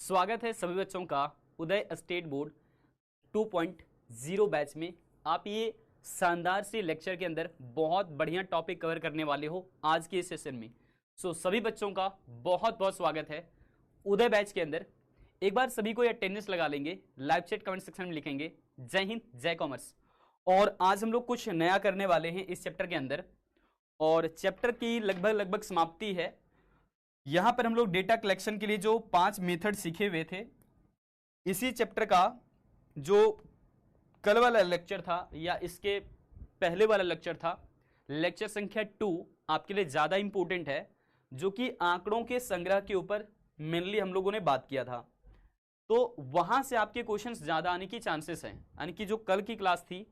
स्वागत है सभी बच्चों का उदय स्टेट बोर्ड 2.0 बैच में। आप ये शानदार से लेक्चर के अंदर बहुत बढ़िया टॉपिक कवर करने वाले हो आज के इस सेशन में। सभी बच्चों का बहुत बहुत स्वागत है उदय बैच के अंदर। एक बार सभी को अटेंडेंस लगा लेंगे, लाइव चैट कमेंट सेक्शन में लिखेंगे जय हिंद जय कॉमर्स। और आज हम लोग कुछ नया करने वाले हैं इस चैप्टर के अंदर, और चैप्टर की लगभग समाप्ति है। यहां पर हम लोग डेटा कलेक्शन के लिए जो 5 मेथड सीखे हुए थे, इसी चैप्टर का जो कल वाला लेक्चर था या इसके पहले वाला लेक्चर था, लेक्चर संख्या 2 आपके लिए ज्यादा इंपॉर्टेंट है, जो कि आंकड़ों के संग्रह के ऊपर मेनली हम लोगों ने बात किया था। तो वहां से आपके क्वेश्चंस ज्यादा आने की चांसेस हैं, यानी कि जो कल की क्लास थी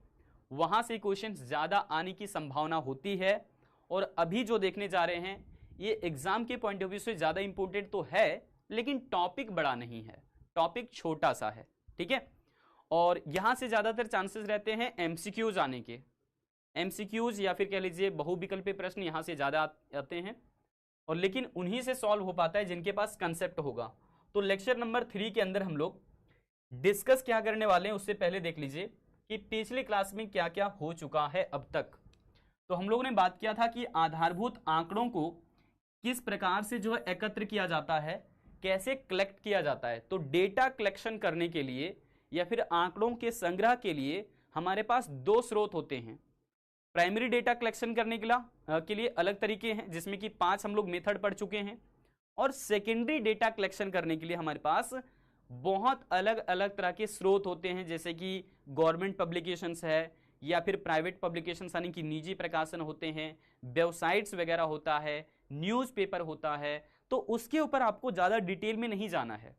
वहां से क्वेश्चंस ज्यादा आने की संभावना होती है। और अभी जो देखने जा रहे हैं ये एग्जाम के पॉइंट ऑफ व्यू से ज्यादा इंपॉर्टेंट तो है, लेकिन टॉपिक बड़ा नहीं है, टॉपिक छोटा सा है, ठीक है। और यहां से ज्यादातर चांसेस रहते हैं एमसीक्यूज आने के, एमसीक्यूज या फिर कह लीजिए बहुविकल्पी प्रश्न यहां से ज्यादा आते हैं, और लेकिन उन्हीं से सॉल्व हो पाता है जिनके पास कंसेप्ट होगा। तो लेक्चर नंबर 3 के अंदर हम लोग डिस्कस क्या करने वाले हैं, उससे पहले देख लीजिए कि पिछली क्लास में क्या क्या हो चुका है अब तक। तो हम लोगों ने बात किया था कि आधारभूत आंकड़ों को किस प्रकार से जो है एकत्र किया जाता है, कैसे कलेक्ट किया जाता है। तो डेटा कलेक्शन करने के लिए या फिर आंकड़ों के संग्रह के लिए हमारे पास 2 स्रोत होते हैं। प्राइमरी डेटा कलेक्शन करने के लिए अलग तरीके हैं, जिसमें कि 5 हम लोग मेथड पढ़ चुके हैं। और सेकेंडरी डेटा कलेक्शन करने के लिए हमारे पास बहुत अलग अलग तरह के स्रोत होते हैं, जैसे कि गवर्नमेंट पब्लिकेशंस है या फिर प्राइवेट पब्लिकेशंस यानी कि निजी प्रकाशन होते हैं, वेबसाइट्स वगैरह होता है, न्यूज़पेपर होता है। तो उसके ऊपर आपको ज्यादा डिटेल में नहीं जाना है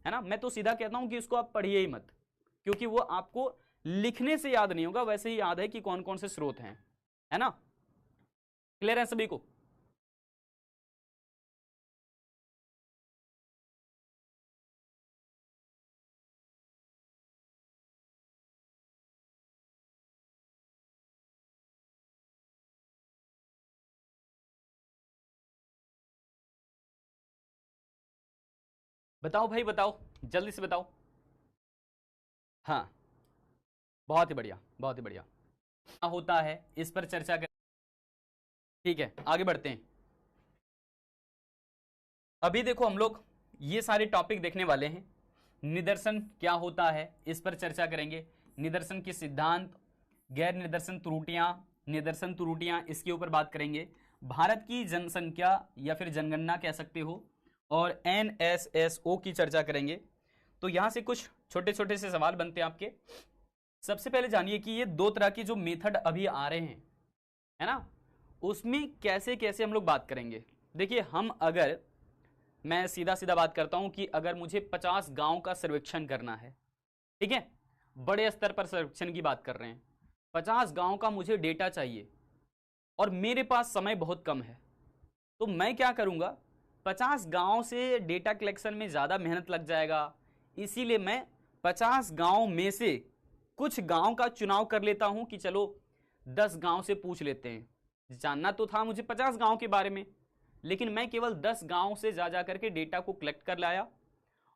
ना। मैं तो सीधा कहता हूं कि इसको आप पढ़िए ही मत, क्योंकि वो आपको लिखने से याद नहीं होगा, वैसे ही याद है कि कौन कौन से स्रोत हैं, है ना। क्लियर है सभी को? बताओ भाई बताओ, जल्दी से बताओ। हाँ, बहुत ही बढ़िया बहुत ही बढ़िया। क्या होता है इस पर चर्चा कर, ठीक है आगे बढ़ते हैं। अभी देखो हम लोग ये सारे टॉपिक देखने वाले हैं। निदर्शन क्या होता है इस पर चर्चा करेंगे, निदर्शन के सिद्धांत, गैर निदर्शन त्रुटियां, निदर्शन त्रुटियां इसके ऊपर बात करेंगे। भारत की जनसंख्या या फिर जनगणना कह सकते हो, और NSSO की चर्चा करेंगे। तो यहां से कुछ छोटे छोटे से सवाल बनते हैं आपके। सबसे पहले जानिए कि ये 2 तरह की जो मेथड अभी आ रहे हैं, है ना, उसमें कैसे कैसे हम लोग बात करेंगे। देखिए मैं सीधा सीधा बात करता हूं कि अगर मुझे 50 गांव का सर्वेक्षण करना है, ठीक है, बड़े स्तर पर सर्वेक्षण की बात कर रहे हैं, 50 गांव का मुझे डेटा चाहिए और मेरे पास समय बहुत कम है, तो मैं क्या करूंगा, 50 गांव से डेटा कलेक्शन में ज्यादा मेहनत लग जाएगा, इसीलिए मैं 50 गांव में से कुछ गांव का चुनाव कर लेता हूं कि चलो 10 गांव से पूछ लेते हैं। जानना तो था मुझे 50 गांव के बारे में, लेकिन मैं केवल 10 गांव से जा करके डेटा को कलेक्ट कर लाया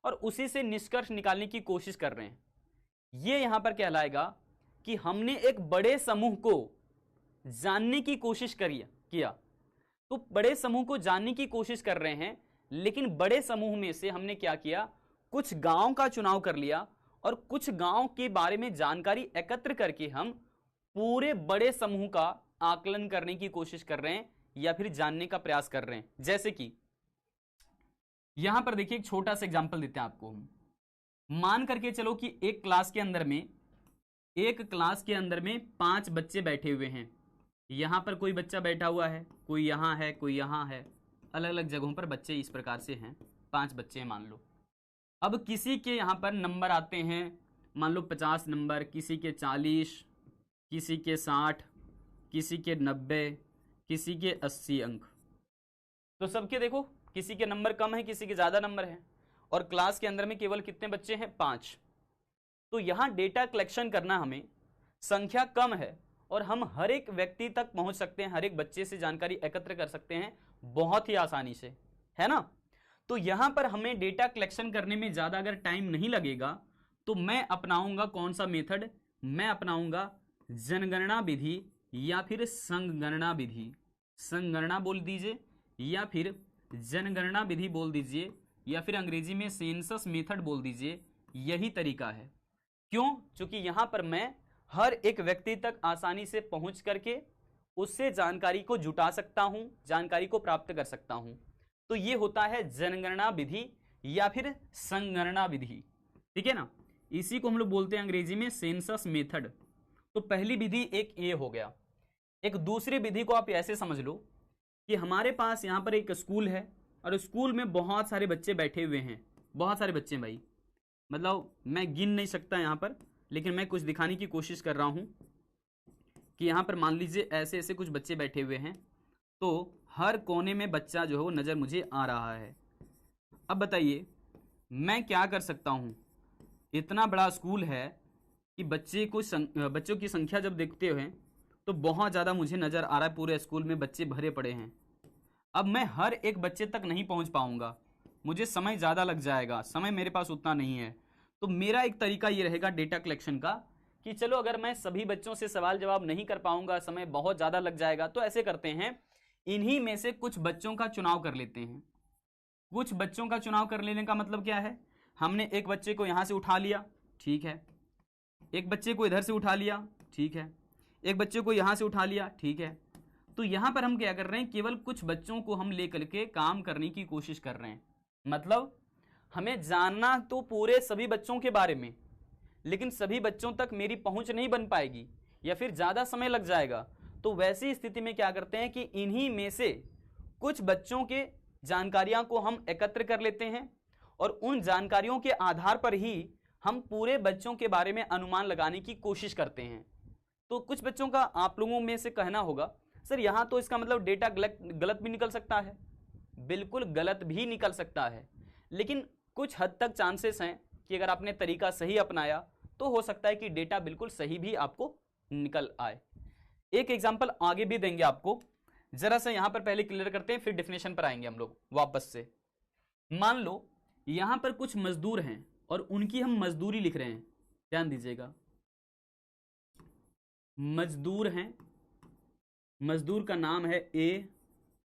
और उसी से निष्कर्ष निकालने की कोशिश कर रहे हैं। यह यहां पर कहलाएगा कि हमने एक बड़े समूह को जानने की कोशिश किया। तो बड़े समूह को जानने की कोशिश कर रहे हैं, लेकिन बड़े समूह में से हमने क्या किया, कुछ गांव का चुनाव कर लिया और कुछ गांव के बारे में जानकारी एकत्र करके हम पूरे बड़े समूह का आकलन करने की कोशिश कर रहे हैं या फिर जानने का प्रयास कर रहे हैं। जैसे कि यहां पर देखिए एक छोटा सा एग्जांपल देते हैं आपको। मान करके चलो कि एक क्लास के अंदर में 5 बच्चे बैठे हुए हैं। यहां पर कोई बच्चा बैठा हुआ है, कोई यहां है, कोई यहां है, अलग अलग जगहों पर बच्चे इस प्रकार से हैं, 5 बच्चे हैं मान लो। अब किसी के यहां पर नंबर आते हैं, मान लो 50 नंबर, किसी के 40, किसी के 60, किसी के 90, किसी के 80 अंक। तो सबके देखो किसी के नंबर कम है, किसी के ज्यादा नंबर है, और क्लास के अंदर में केवल कितने बच्चे हैं, 5। तो यहां डेटा कलेक्शन करना, हमें संख्या कम है और हम हर एक व्यक्ति तक पहुंच सकते हैं, हर एक बच्चे से जानकारी एकत्र कर सकते हैं बहुत ही आसानी से, है ना। तो यहां पर हमें डेटा कलेक्शन करने में ज्यादा अगर टाइम नहीं लगेगा तो मैं अपनाऊंगा कौन सा मेथड, मैं अपनाऊंगा जनगणना विधि या फिर संगणना विधि। संगणना बोल दीजिए या फिर जनगणना विधि बोल दीजिए या फिर अंग्रेजी में सेंसस मेथड बोल दीजिए, यही तरीका है। क्यों? क्योंकि यहां पर मैं हर एक व्यक्ति तक आसानी से पहुंच करके उससे जानकारी को जुटा सकता हूं, जानकारी को प्राप्त कर सकता हूं। तो ये होता है जनगणना विधि या फिर संगणना विधि, ठीक है ना। इसी को हम लोग बोलते हैं अंग्रेजी में सेंसस मेथड। तो पहली विधि एक ये हो गया। एक दूसरी विधि को आप ऐसे समझ लो कि हमारे पास यहां पर एक स्कूल है और स्कूल में बहुत सारे बच्चे बैठे हुए हैं, बहुत सारे बच्चे भाई, मतलब मैं गिन नहीं सकता यहां पर, लेकिन मैं कुछ दिखाने की कोशिश कर रहा हूं कि यहां पर मान लीजिए ऐसे ऐसे कुछ बच्चे बैठे हुए हैं, तो हर कोने में बच्चा जो है वो नजर मुझे आ रहा है। अब बताइए मैं क्या कर सकता हूं, इतना बड़ा स्कूल है कि बच्चों की संख्या जब देखते हैं तो बहुत ज़्यादा मुझे नज़र आ रहा है, पूरे स्कूल में बच्चे भरे पड़े हैं। अब मैं हर एक बच्चे तक नहीं पहुंच पाऊंगा, मुझे समय ज़्यादा लग जाएगा, समय मेरे पास उतना नहीं है। तो मेरा एक तरीका ये रहेगा डेटा कलेक्शन का कि चलो अगर मैं सभी बच्चों से सवाल जवाब नहीं कर पाऊंगा, समय बहुत ज़्यादा लग जाएगा, तो ऐसे करते हैं इन्हीं में से कुछ बच्चों का चुनाव कर लेते हैं। कुछ बच्चों का चुनाव कर लेने का मतलब क्या है, हमने एक बच्चे को यहां से उठा लिया, ठीक है, एक बच्चे को इधर से उठा लिया, ठीक है, एक बच्चे को यहां से उठा लिया, ठीक है। तो यहां पर हम क्या कर रहे हैं, केवल कुछ बच्चों को हम लेकर के काम करने की कोशिश कर रहे हैं। मतलब हमें जानना तो पूरे सभी बच्चों के बारे में, लेकिन सभी बच्चों तक मेरी पहुंच नहीं बन पाएगी या फिर ज्यादा समय लग जाएगा। तो वैसी स्थिति में क्या करते हैं कि इन्हीं में से कुछ बच्चों के जानकारियां को हम एकत्र कर लेते हैं और उन जानकारियों के आधार पर ही हम पूरे बच्चों के बारे में अनुमान लगाने की कोशिश करते हैं। तो कुछ बच्चों का आप लोगों में से कहना होगा सर यहां तो इसका मतलब डेटा गलत भी निकल सकता है। बिल्कुल गलत भी निकल सकता है, लेकिन कुछ हद तक चांसेस हैं कि अगर आपने तरीका सही अपनाया तो हो सकता है कि डेटा बिल्कुल सही भी आपको निकल आए। एक एग्जांपल आगे भी देंगे आपको, जरा सा यहां पर पहले क्लियर करते हैं, फिर डेफिनेशन पर आएंगे हम लोग वापस से। मान लो यहां पर कुछ मजदूर हैं और उनकी हम मजदूरी लिख रहे हैं, ध्यान दीजिएगा, मजदूर हैं, मजदूर का नाम है A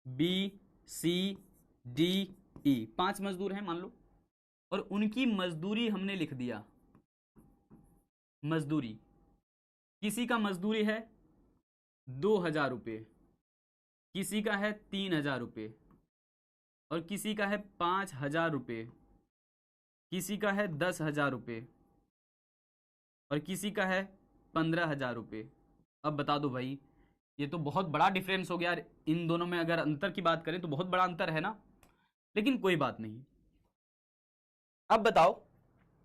B C D E, 5 मजदूर हैं मान लो, और उनकी मजदूरी हमने लिख दिया। मजदूरी, किसी का मजदूरी है 2000 रुपये, किसी का है 3000 रुपये, और किसी का है 5000 रुपये, किसी का है 10,000 रुपये, और किसी का है 15,000 रुपये। अब बता दो भाई, ये तो बहुत बड़ा डिफरेंस हो गया। इन दोनों में अगर अंतर की बात करें तो बहुत बड़ा अंतर है ना, लेकिन कोई बात नहीं। अब बताओ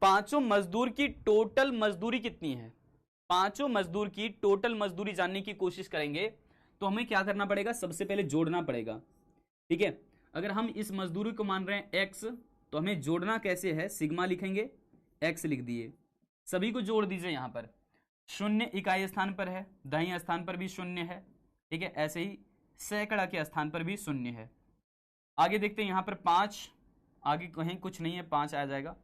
पांचों मजदूर की टोटल मजदूरी कितनी है। पांचों मजदूर की टोटल मजदूरी जानने की कोशिश करेंगे तो हमें क्या करना पड़ेगा, सबसे पहले जोड़ना पड़ेगा, ठीक है। अगर हम इस मजदूरी को मान रहे हैं एक्स, तो हमें जोड़ना कैसे है, सिग्मा लिखेंगे, एक्स लिख दिए, सभी को जोड़ दीजिए। यहां पर 0 इकाई स्थान पर है, दही स्थान पर भी 0 है, ठीक है, ऐसे ही सैकड़ा के स्थान पर भी 0 है। आगे देखते हैं, यहां पर 5, आगे कहीं कुछ नहीं है, 5 आ जाएगा।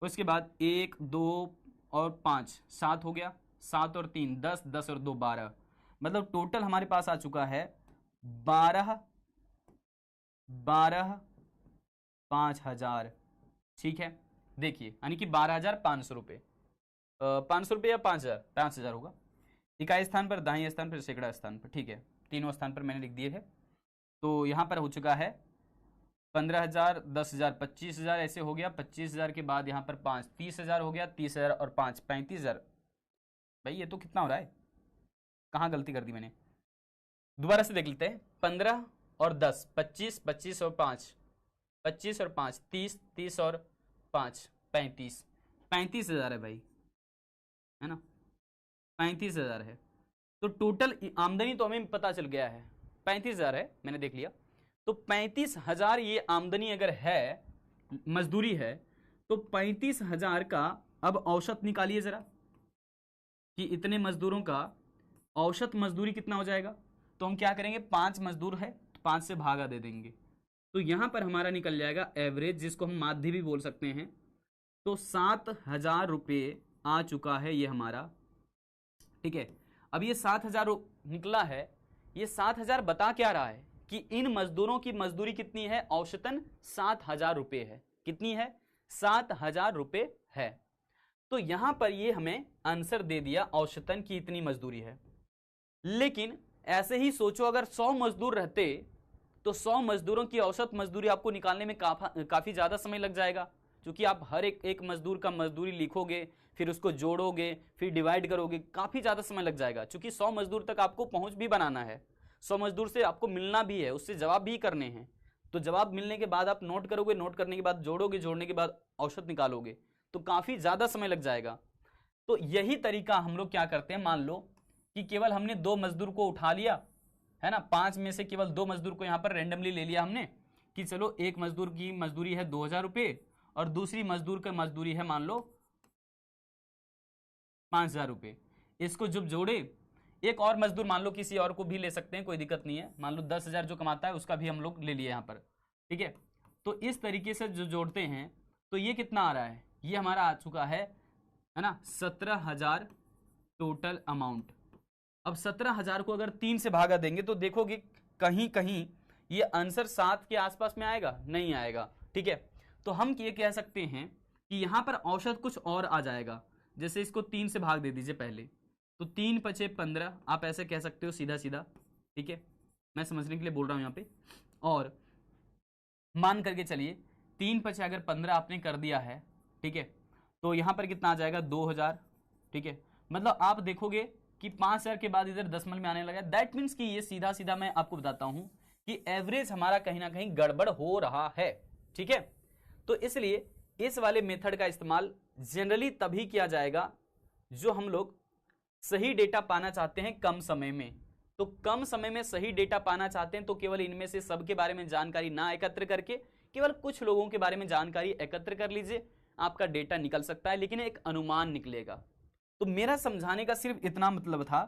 उसके बाद 1 2 और 5, 7 हो गया, 7 और 3 10, 10 और 2 12, मतलब टोटल हमारे पास आ चुका है 12 5,000, ठीक है। देखिए यानी कि 12,500 रुपये, 500 रुपये या 5,000 होगा, इकाई स्थान पर, दाहिने स्थान पर, सैकड़ा स्थान पर, ठीक है, तीनों स्थान पर मैंने लिख दिए है। तो यहाँ पर हो चुका है 15,000, 10,000, 25,000, ऐसे हो गया। 25,000 के बाद यहाँ पर 5, 30,000 हो गया, 30,000 और 5, 35,000। भाई ये तो कितना हो रहा है, कहाँ गलती कर दी मैंने, दोबारा से देख लेते हैं। 15 और 10, 25, 25 और 5, 25 और 5, 30, 30 और 5, 35, 35,000 है भाई, है ना, 35,000 है। तो टोटल आमदनी तो हमें पता चल गया है 35,000 है, मैंने देख लिया। तो 35,000 ये आमदनी अगर है, मजदूरी है, तो 35,000 का अब औसत निकालिए जरा कि इतने मजदूरों का औसत मजदूरी कितना हो जाएगा। तो हम क्या करेंगे, 5 मजदूर है तो 5 से भागा दे देंगे, तो यहां पर हमारा निकल जाएगा एवरेज, जिसको हम माध्य भी बोल सकते हैं। तो 7,000 रुपये आ चुका है ये हमारा, ठीक है। अब ये 7,000 निकला है, ये 7,000 बता क्या रहा है कि इन मजदूरों की मजदूरी कितनी है, औसतन 7,000 रुपये है। कितनी है, 7,000 रुपये है। तो यहां पर ये हमें आंसर दे दिया औसतन की इतनी मजदूरी है। लेकिन ऐसे ही सोचो, अगर 100 मजदूर रहते तो 100 मजदूरों की औसत मजदूरी आपको निकालने में काफी ज्यादा समय लग जाएगा, क्योंकि आप हर एक मजदूर का मजदूरी लिखोगे, फिर उसको जोड़ोगे, फिर डिवाइड करोगे, काफी ज्यादा समय लग जाएगा। क्योंकि 100 मजदूर तक आपको पहुंच भी बनाना है, 100 मजदूर से आपको मिलना भी है, उससे जवाब भी करने हैं। तो जवाब मिलने के बाद आप नोट करोगे, नोट करने के बाद जोड़ोगे, जोड़ने के बाद औसत निकालोगे, तो काफी ज्यादा समय लग जाएगा। तो यही तरीका हम लोग क्या करते हैं, मान लो कि केवल हमने 2 मजदूर को उठा लिया है ना, 5 में से केवल 2 मजदूर को यहां पर रैंडमली ले लिया हमने कि चलो एक मजदूर की मजदूरी है 2,000 रुपये और दूसरी मजदूर की मजदूरी है मान लो 5,000 रुपये। इसको जब जोड़े, एक और मजदूर मान लो किसी और को भी ले सकते हैं, कोई दिक्कत नहीं है, मान लो 10,000 जो कमाता है उसका भी हम लोग ले लिए यहाँ पर, ठीक है। तो इस तरीके से जो जोड़ते हैं तो ये कितना आ रहा है, ये हमारा आ चुका है ना 17,000 टोटल अमाउंट। अब 17,000 को अगर 3 से भागा देंगे तो देखोगे कहीं कहीं ये आंसर 7 के आसपास में आएगा, नहीं आएगा, ठीक है। तो हम ये कह सकते हैं कि यहां पर औसत कुछ और आ जाएगा। जैसे इसको 3 से भाग दे दीजिए पहले, तो 3 पचे 15, आप ऐसे कह सकते हो सीधा सीधा, ठीक है, मैं समझने के लिए बोल रहा हूं यहां पे। और मान करके चलिए 3 पचे अगर 15 आपने कर दिया है, ठीक है, तो यहां पर कितना आ जाएगा 2,000, ठीक है। मतलब आप देखोगे कि 5,000 के बाद इधर दशमलव में आने लगा। दैट मीन्स कि ये सीधा सीधा मैं आपको बताता हूं कि एवरेज हमारा कहीं ना कहीं गड़बड़ हो रहा है, ठीक है। तो इसलिए इस वाले मेथड का इस्तेमाल जनरली तभी किया जाएगा जो हम लोग सही डेटा पाना चाहते हैं कम समय में। तो कम समय में सही डेटा पाना चाहते हैं तो केवल इनमें से सबके बारे में जानकारी ना एकत्र करके केवल कुछ लोगों के बारे में जानकारी एकत्र कर लीजिए, आपका डेटा निकल सकता है, लेकिन एक अनुमान निकलेगा। तो मेरा समझाने का सिर्फ इतना मतलब था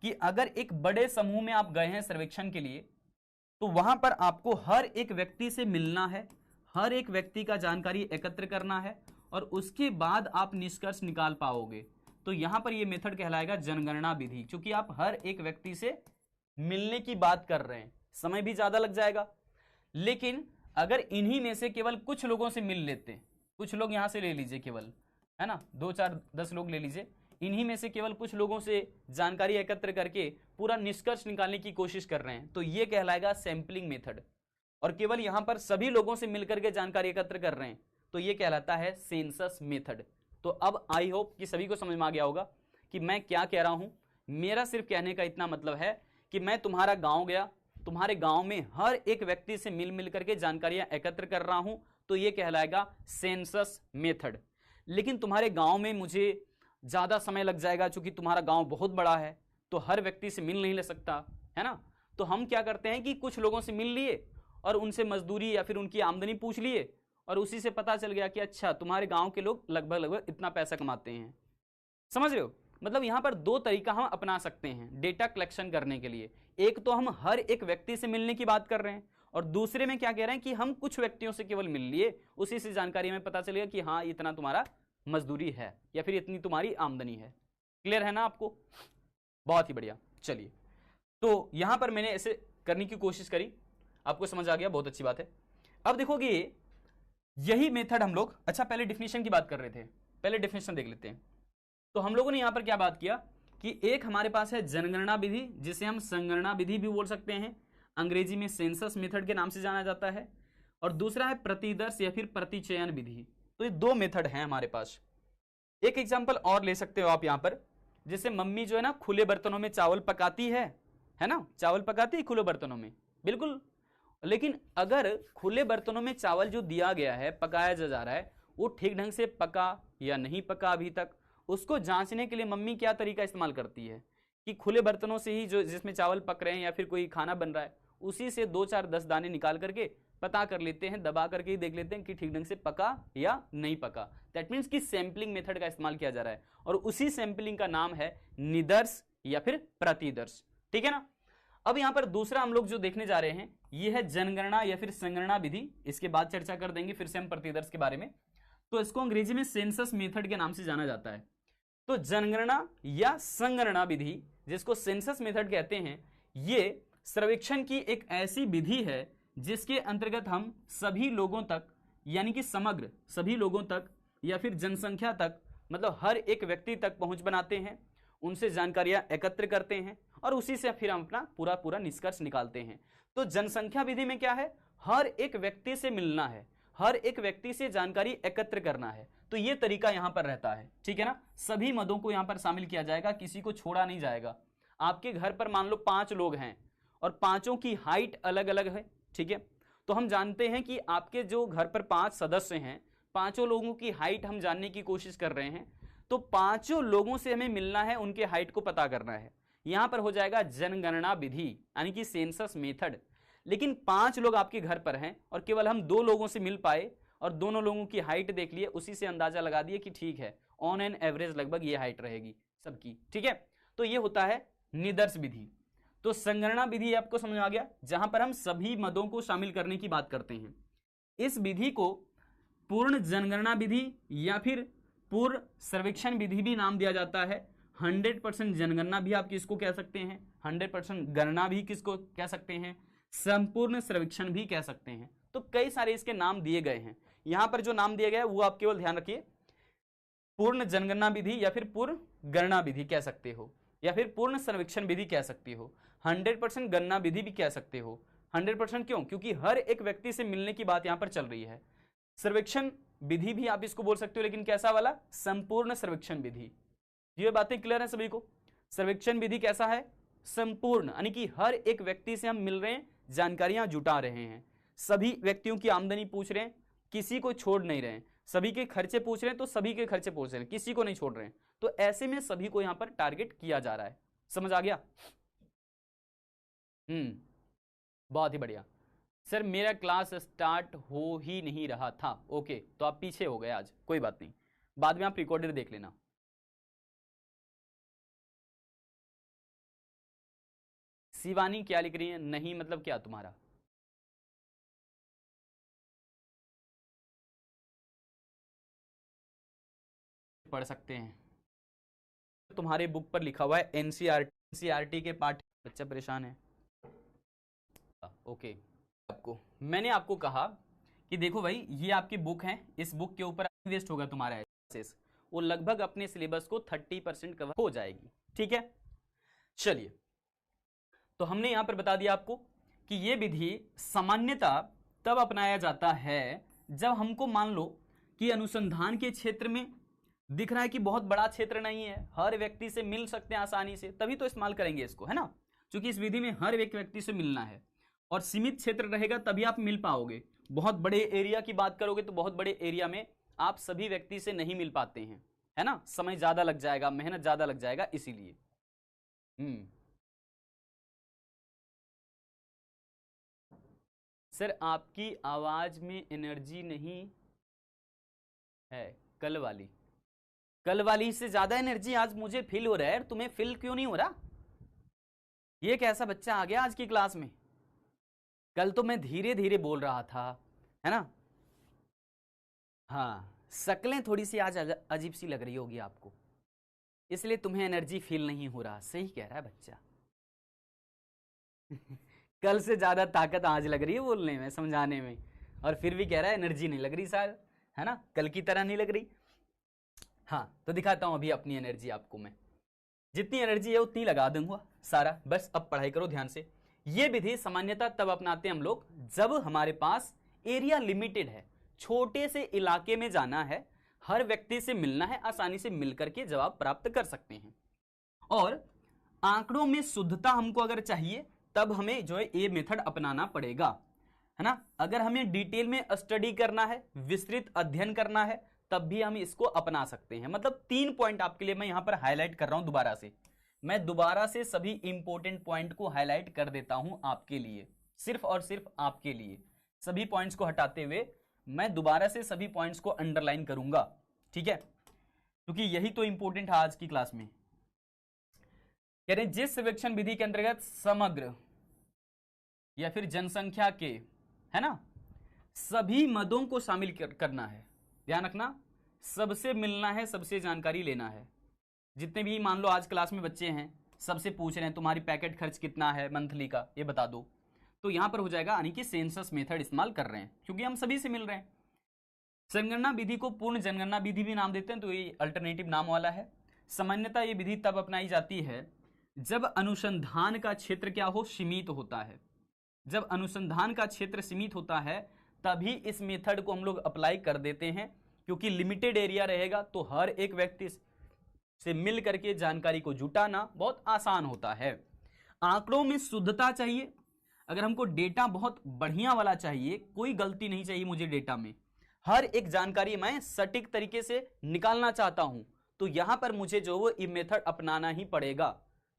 कि अगर एक बड़े समूह में आप गए हैं सर्वेक्षण के लिए, तो वहां पर आपको हर एक व्यक्ति से मिलना है, हर एक व्यक्ति का जानकारी एकत्र करना है और उसके बाद आप निष्कर्ष निकाल पाओगे। तो यहां पर यह मेथड कहलाएगा जनगणना विधि, क्योंकि आप हर एक व्यक्ति से मिलने की बात कर रहे हैं, समय भी ज्यादा लग जाएगा। लेकिन अगर इन्हीं में से केवल कुछ लोगों से मिल लेते, कुछ लोग यहां से ले लीजिए केवल, है ना, 2 4 10 लोग ले लीजिए, इन्हीं में से केवल कुछ लोगों से जानकारी एकत्र करके पूरा निष्कर्ष निकालने की कोशिश कर रहे हैं, तो यह कहलाएगा सैंपलिंग मेथड। और केवल यहां पर सभी लोगों से मिलकर के जानकारी एकत्र कर रहे हैं तो यह कहलाता है सेंसस मेथड। तो अब आई होप कि सभी को समझ में आ गया होगा कि मैं क्या कह रहा हूं। मेरा सिर्फ कहने का इतना मतलब है कि मैं तुम्हारा गांव गया, तुम्हारे गांव में हर एक व्यक्ति से मिल करके जानकारियां एकत्र कर रहा हूं, तो यह कहलाएगा सेंसस मेथड। लेकिन तुम्हारे गांव में मुझे ज्यादा समय लग जाएगा, क्योंकि तुम्हारा गांव बहुत बड़ा है, तो हर व्यक्ति से मिल नहीं ले सकता, है ना। तो हम क्या करते हैं कि कुछ लोगों से मिल लिए और उनसे मजदूरी या फिर उनकी आमदनी पूछ लिए और उसी से पता चल गया कि अच्छा तुम्हारे गांव के लोग लगभग इतना पैसा कमाते हैं। समझ रहे हो, मतलब यहां पर 2 तरीका हम अपना सकते हैं डेटा कलेक्शन करने के लिए। एक तो हम हर एक व्यक्ति से मिलने की बात कर रहे हैं और दूसरे में क्या कह रहे हैं कि हम कुछ व्यक्तियों से केवल मिल लिए, उसी से जानकारी हमें पता चलेगा कि हाँ इतना तुम्हारा मजदूरी है या फिर इतनी तुम्हारी आमदनी है। क्लियर है ना आपको, बहुत ही बढ़िया। चलिए, तो यहां पर मैंने ऐसे करने की कोशिश करी, आपको समझ आ गया, बहुत अच्छी बात है। अब देखोगे यही मेथड हम लोग, अच्छा पहले डिफिनेशन की बात कर रहे थे, पहले डिफिनेशन देख लेते हैं। तो हम लोगों ने यहां पर क्या बात किया कि एक हमारे पास है जनगणना विधि, जिसे हम संगणना विधि भी बोल सकते हैं, अंग्रेजी में सेंसस मेथड के नाम से जाना जाता है, और दूसरा है प्रतिदर्श या फिर प्रतिचयन विधि। तो ये 2 मेथड हैं हमारे पास। एक एग्जांपल और ले सकते हो आप यहां पर, जैसे मम्मी जो है ना खुले बर्तनों में चावल पकाती है ना, चावल पकाती है खुले बर्तनों में, बिल्कुल। लेकिन अगर खुले बर्तनों में चावल जो दिया गया है, पकाया जा रहा है, वो ठीक ढंग से पका या नहीं पका अभी तक, उसको जांचने के लिए मम्मी क्या तरीका इस्तेमाल करती है कि खुले बर्तनों से ही जो जिसमें चावल पक रहे हैं या फिर कोई खाना बन रहा है, उसी से 2 4 10 दाने निकाल करके पता कर लेते हैं, दबा करके ही देख लेते हैं कि ठीक ढंग से पका या नहीं पका। दैट मीन्स कि सैंपलिंग मेथड का इस्तेमाल किया जा रहा है और उसी सैंपलिंग का नाम है निदर्श या फिर प्रतिदर्श, ठीक है ना। अब यहां पर दूसरा हम लोग जो देखने जा रहे हैं ये है जनगणना या फिर संगणना विधि। इसके बाद चर्चा कर देंगे फिर से हम प्रतिदर्श के बारे में। तो इसको अंग्रेजी में सेंसस मेथड के नाम से जाना जाता है। तो जनगणना या संगणना विधि, जिसको सेंसस मेथड कहते हैं, ये सर्वेक्षण की एक ऐसी विधि है जिसके अंतर्गत हम सभी लोगों तक, यानी कि समग्र सभी लोगों तक या फिर जनसंख्या तक, मतलब हर एक व्यक्ति तक पहुंच बनाते हैं, उनसे जानकारियां एकत्र करते हैं और उसी से फिर हम अपना पूरा पूरा निष्कर्ष निकालते हैं। तो जनसंख्या विधि में क्या है, हर एक व्यक्ति से मिलना है, हर एक व्यक्ति से जानकारी एकत्र करना है। तो ये तरीका यहां पर रहता है, ठीक है ना। सभी मदों को यहां पर शामिल किया जाएगा, किसी को छोड़ा नहीं जाएगा। आपके घर पर मान लो 5 लोग हैं और पांचों की हाइट अलग अलग है, ठीक है। तो हम जानते हैं कि आपके जो घर पर 5 सदस्य हैं, पांचों लोगों की हाइट हम जानने की कोशिश कर रहे हैं। तो पांचों लोगों से हमें मिलना है, उनके हाइट को पता करना है। यहां पर हो जाएगा जनगणना विधि यानी कि सेंसस मेथड। लेकिन 5 लोग आपके घर पर हैं और केवल हम 2 लोगों से मिल पाए और दोनों लोगों की हाइट देख लिए, उसी से अंदाजा लगा दिए कि ठीक है, ऑन एन एवरेज लगभग ये हाइट रहेगी सबकी, ठीक है। तो ये होता है निदर्श विधि। तो संगणना विधि आपको समझ आ गया, जहां पर हम सभी मदों को शामिल करने की बात करते हैं। इस विधि को पूर्ण जनगणना विधि या फिर पूर्ण सर्वेक्षण विधि भी नाम दिया जाता है। 100% जनगणना भी आप किसको कह सकते हैं, 100% गणना भी किसको कह सकते हैं, संपूर्ण सर्वेक्षण भी कह सकते हैं। तो कई सारे इसके नाम दिए गए हैं। यहां पर जो नाम दिया गया है वो आप केवल ध्यान रखिए, पूर्ण जनगणना विधि या फिर पूर्ण गणना विधि कह सकते हो, या फिर पूर्ण सर्वेक्षण विधि कह सकते हो, 100% गणना विधि भी कह सकते हो। 100% क्यों, क्योंकि हर एक व्यक्ति से मिलने की बात यहां पर चल रही है। सर्वेक्षण विधि भी आप इसको बोल सकते हो, लेकिन कैसा वाला, संपूर्ण सर्वेक्षण विधि। ये बातें क्लियर है सभी को। सर्वेक्षण विधि कैसा है, संपूर्ण, यानी कि हर एक व्यक्ति से हम मिल रहे हैं, जानकारियां जुटा रहे हैं, सभी व्यक्तियों की आमदनी पूछ रहे हैं, किसी को छोड़ नहीं रहे हैं, सभी के खर्चे पूछ रहे हैं तो सभी के खर्चे पूछ रहे हैं, किसी को नहीं छोड़ रहे हैं। तो ऐसे में सभी को यहां पर टारगेट किया जा रहा है। समझ आ गया? बहुत ही बढ़िया। सर मेरा क्लास स्टार्ट हो ही नहीं रहा था। ओके, तो आप पीछे हो गए आज, कोई बात नहीं, बाद में आप रिकॉर्डेड देख लेना। शिवानी क्या लिख रही है, नहीं मतलब क्या तुम्हारा? पढ़ सकते हैं, तुम्हारे बुक पर लिखा हुआ है एनसीईआरटी के पाठ, बच्चा परेशान है। ओके, आपको मैंने आपको कहा कि देखो भाई ये आपकी बुक है, इस बुक के ऊपर वेस्ट होगा तुम्हारा एक्सेस, वो लगभग अपने सिलेबस को 30% कवर हो जाएगी, ठीक है। चलिए, तो हमने यहां पर बता दिया आपको कि ये विधि सामान्यतः तब अपनाया जाता है जब हमको मान लो कि अनुसंधान के क्षेत्र में दिख रहा है कि बहुत बड़ा क्षेत्र नहीं है, हर व्यक्ति से मिल सकते हैं आसानी से, तभी तो इस्तेमाल करेंगे इसको, है ना। क्योंकि इस विधि में हर एक व्यक्ति से मिलना है और सीमित क्षेत्र रहेगा तभी आप मिल पाओगे। बहुत बड़े एरिया की बात करोगे तो बहुत बड़े एरिया में आप सभी व्यक्ति से नहीं मिल पाते हैं, है ना, समय ज्यादा लग जाएगा, मेहनत ज्यादा लग जाएगा, इसीलिए। सर आपकी आवाज में एनर्जी नहीं है, कल वाली से ज्यादा एनर्जी आज मुझे फील हो रहा है, तुम्हें फील क्यों नहीं हो रहा? ये कैसा बच्चा आ गया आज की क्लास में? कल तो मैं धीरे धीरे बोल रहा था, है ना। हाँ, शक्लें थोड़ी सी आज अजीब सी लग रही होगी आपको, इसलिए तुम्हें एनर्जी फील नहीं हो रहा। सही कह रहा है बच्चा। कल से ज्यादा ताकत आज लग रही है बोलने में, समझाने में, और फिर भी कह रहा है एनर्जी नहीं लग रही सर, है ना, कल की तरह नहीं लग रही। हाँ, तो दिखाता हूं अभी अपनी एनर्जी आपको मैं, जितनी एनर्जी है उतनी लगा दूंगा सारा। बस अब पढ़ाई करो ध्यान से। ये विधि सामान्यतः तब अपनाते हैं हम लोग जब हमारे पास एरिया लिमिटेड है, छोटे से इलाके में जाना है, हर व्यक्ति से मिलना है, आसानी से मिलकर के जवाब प्राप्त कर सकते हैं, और आंकड़ों में शुद्धता हमको अगर चाहिए तब हमें जो है ये मेथड अपनाना पड़ेगा, है ना। अगर हमें डिटेल में स्टडी करना है, विस्तृत अध्ययन करना है, तब भी हम इसको अपना सकते हैं। मतलब 3 पॉइंट आपके लिए मैं यहां पर हाईलाइट कर रहा हूं दोबारा से। मैं दोबारा से सभी इंपॉर्टेंट पॉइंट को हाईलाइट कर देता हूं आपके लिए, सिर्फ और सिर्फ आपके लिए। सभी पॉइंट्स को हटाते हुए मैं दोबारा से सभी पॉइंट्स को अंडरलाइन करूंगा, ठीक है, क्योंकि यही तो इंपॉर्टेंट है आज की क्लास में। कह रहे जिस सर्वेक्षण विधि के अंतर्गत समग्र या फिर जनसंख्या के, है ना, सभी मदों को शामिल करना है। ध्यान रखना, सबसे मिलना है, सबसे जानकारी लेना है। जितने भी मान लो आज क्लास में बच्चे हैं, सबसे पूछ रहे हैं तुम्हारी पैकेट खर्च कितना है मंथली का, ये बता दो। तो यहां पर हो जाएगा, यानी कि सेंसस मेथड इस्तेमाल कर रहे हैं क्योंकि हम सभी से मिल रहे हैं। जनगणना विधि को पूर्ण जनगणना विधि भी नाम देते हैं, तो ये अल्टरनेटिव नाम वाला है। सामान्यतः ये विधि तब अपनाई जाती है जब अनुसंधान का क्षेत्र क्या हो, सीमित होता है। जब अनुसंधान का क्षेत्र सीमित होता है तभी इस मेथड को हम लोग अप्लाई कर देते हैं, क्योंकि लिमिटेड एरिया रहेगा तो हर एक व्यक्ति से मिल करके जानकारी को जुटाना बहुत आसान होता है। आंकड़ों में शुद्धता चाहिए। अगर हमको डेटा बहुत बढ़िया वाला चाहिए, कोई गलती नहीं चाहिए मुझे डेटा में, हर एक जानकारी मैं सटीक तरीके से निकालना चाहता हूं, तो यहां पर मुझे जो वो ये मेथड अपनाना ही पड़ेगा,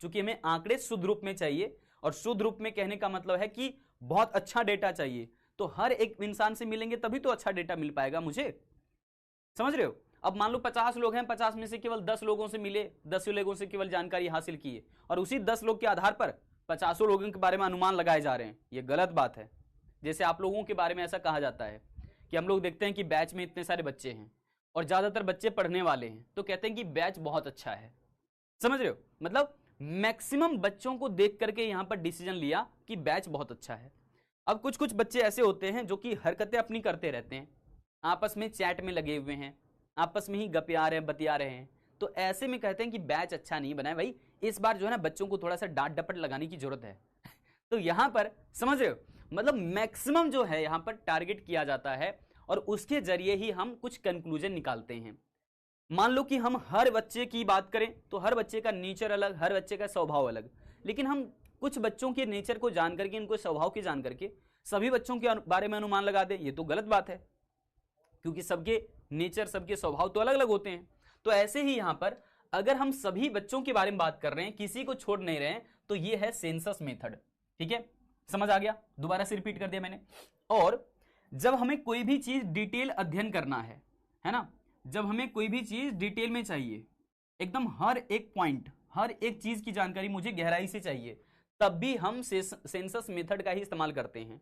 क्योंकि हमें आंकड़े शुद्ध रूप में चाहिए। और शुद्ध रूप में कहने का मतलब है कि बहुत अच्छा डेटा चाहिए, तो हर एक इंसान से मिलेंगे तभी तो अच्छा डेटा मिल पाएगा मुझे। समझ रहे हो? अब मान लो 50 लोग हैं, 50 में से केवल 10 लोगों से मिले, 10 लोगों से केवल जानकारी हासिल की है, और उसी 10 लोग के आधार पर 50 लोगों के बारे में अनुमान लगाए जा रहे हैं। ये गलत बात है। जैसे आप लोगों के बारे में ऐसा कहा जाता है कि हम लोग देखते हैं कि बैच में इतने सारे बच्चे हैं और ज्यादातर बच्चे पढ़ने वाले हैं, तो कहते हैं कि बैच बहुत अच्छा है। समझ रहे हो? मतलब मैक्सिमम बच्चों को देख करके यहां पर डिसीजन लिया कि बैच बहुत अच्छा है। अब कुछ कुछ बच्चे ऐसे होते हैं जो कि हरकतें अपनी करते रहते हैं, आपस में चैट में लगे हुए हैं, आपस में ही गपिया रहे हैं, बतिया रहे हैं, तो ऐसे में कहते हैं कि बैच अच्छा नहीं बना है। भाई इस बार जो है ना बच्चों को थोड़ा सा डांट डपट लगाने की जरूरत है। तो यहां पर समझ रहे हो, मतलब मैक्सिमम जो है यहां पर टारगेट किया जाता है और उसके जरिए ही हम कुछ कंक्लूजन निकालते हैं। मान लो कि हम हर बच्चे की बात करें तो हर बच्चे का नेचर अलग, हर बच्चे का स्वभाव अलग, लेकिन हम कुछ बच्चों के नेचर को जान करके, इनको स्वभाव की जान करके सभी बच्चों के बारे में अनुमान लगा दें, ये तो गलत बात है, क्योंकि सबके नेचर, सबके स्वभाव तो अलग अलग होते हैं। तो ऐसे ही यहां पर अगर हम सभी बच्चों के बारे में बात कर रहे हैं, किसी को छोड़ नहीं रहे हैं, तो ये है सेंसस मेथड। ठीक है, समझ आ गया? दोबारा से रिपीट कर दिया मैंने। और जब हमें कोई भी चीज डिटेल अध्ययन करना है ना, जब हमें कोई भी चीज डिटेल में चाहिए, एकदम हर एक पॉइंट, हर एक चीज की जानकारी मुझे गहराई से चाहिए, तब भी हम सेंसस मेथड का ही इस्तेमाल करते हैं,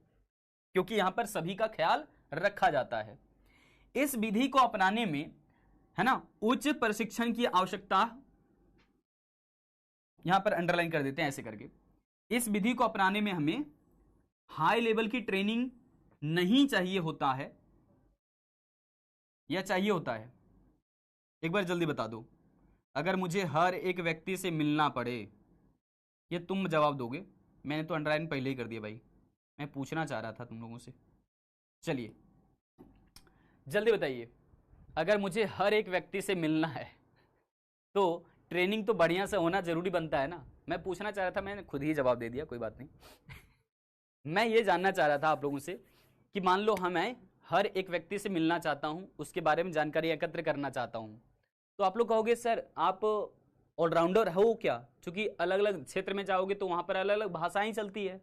क्योंकि यहां पर सभी का ख्याल रखा जाता है। इस विधि को अपनाने में, है ना, उच्च प्रशिक्षण की आवश्यकता, यहां पर अंडरलाइन कर देते हैं ऐसे करके, इस विधि को अपनाने में हमें हाई लेवल की ट्रेनिंग नहीं चाहिए होता है, या चाहिए होता है? एक बार जल्दी बता दो। अगर मुझे हर एक व्यक्ति से मिलना पड़े, ये तुम जवाब दोगे, मैंने तो अंडरलाइन पहले ही कर दिया भाई, मैं पूछना चाह रहा था तुम लोगों से। चलिए जल्दी बताइए, अगर मुझे हर एक व्यक्ति से मिलना है तो ट्रेनिंग तो बढ़िया से होना जरूरी बनता है ना। मैं पूछना चाह रहा था, मैंने खुद ही जवाब दे दिया, कोई बात नहीं। मैं ये जानना चाह रहा था आप लोगों से कि मान लो मैं हर एक व्यक्ति से मिलना चाहता हूं, उसके बारे में जानकारी एकत्र करना चाहता हूं, तो आप लोग कहोगे सर आप ऑलराउंडर हो क्या? क्योंकि अलग अलग क्षेत्र में जाओगे तो वहां पर अलग अलग भाषाएं चलती है,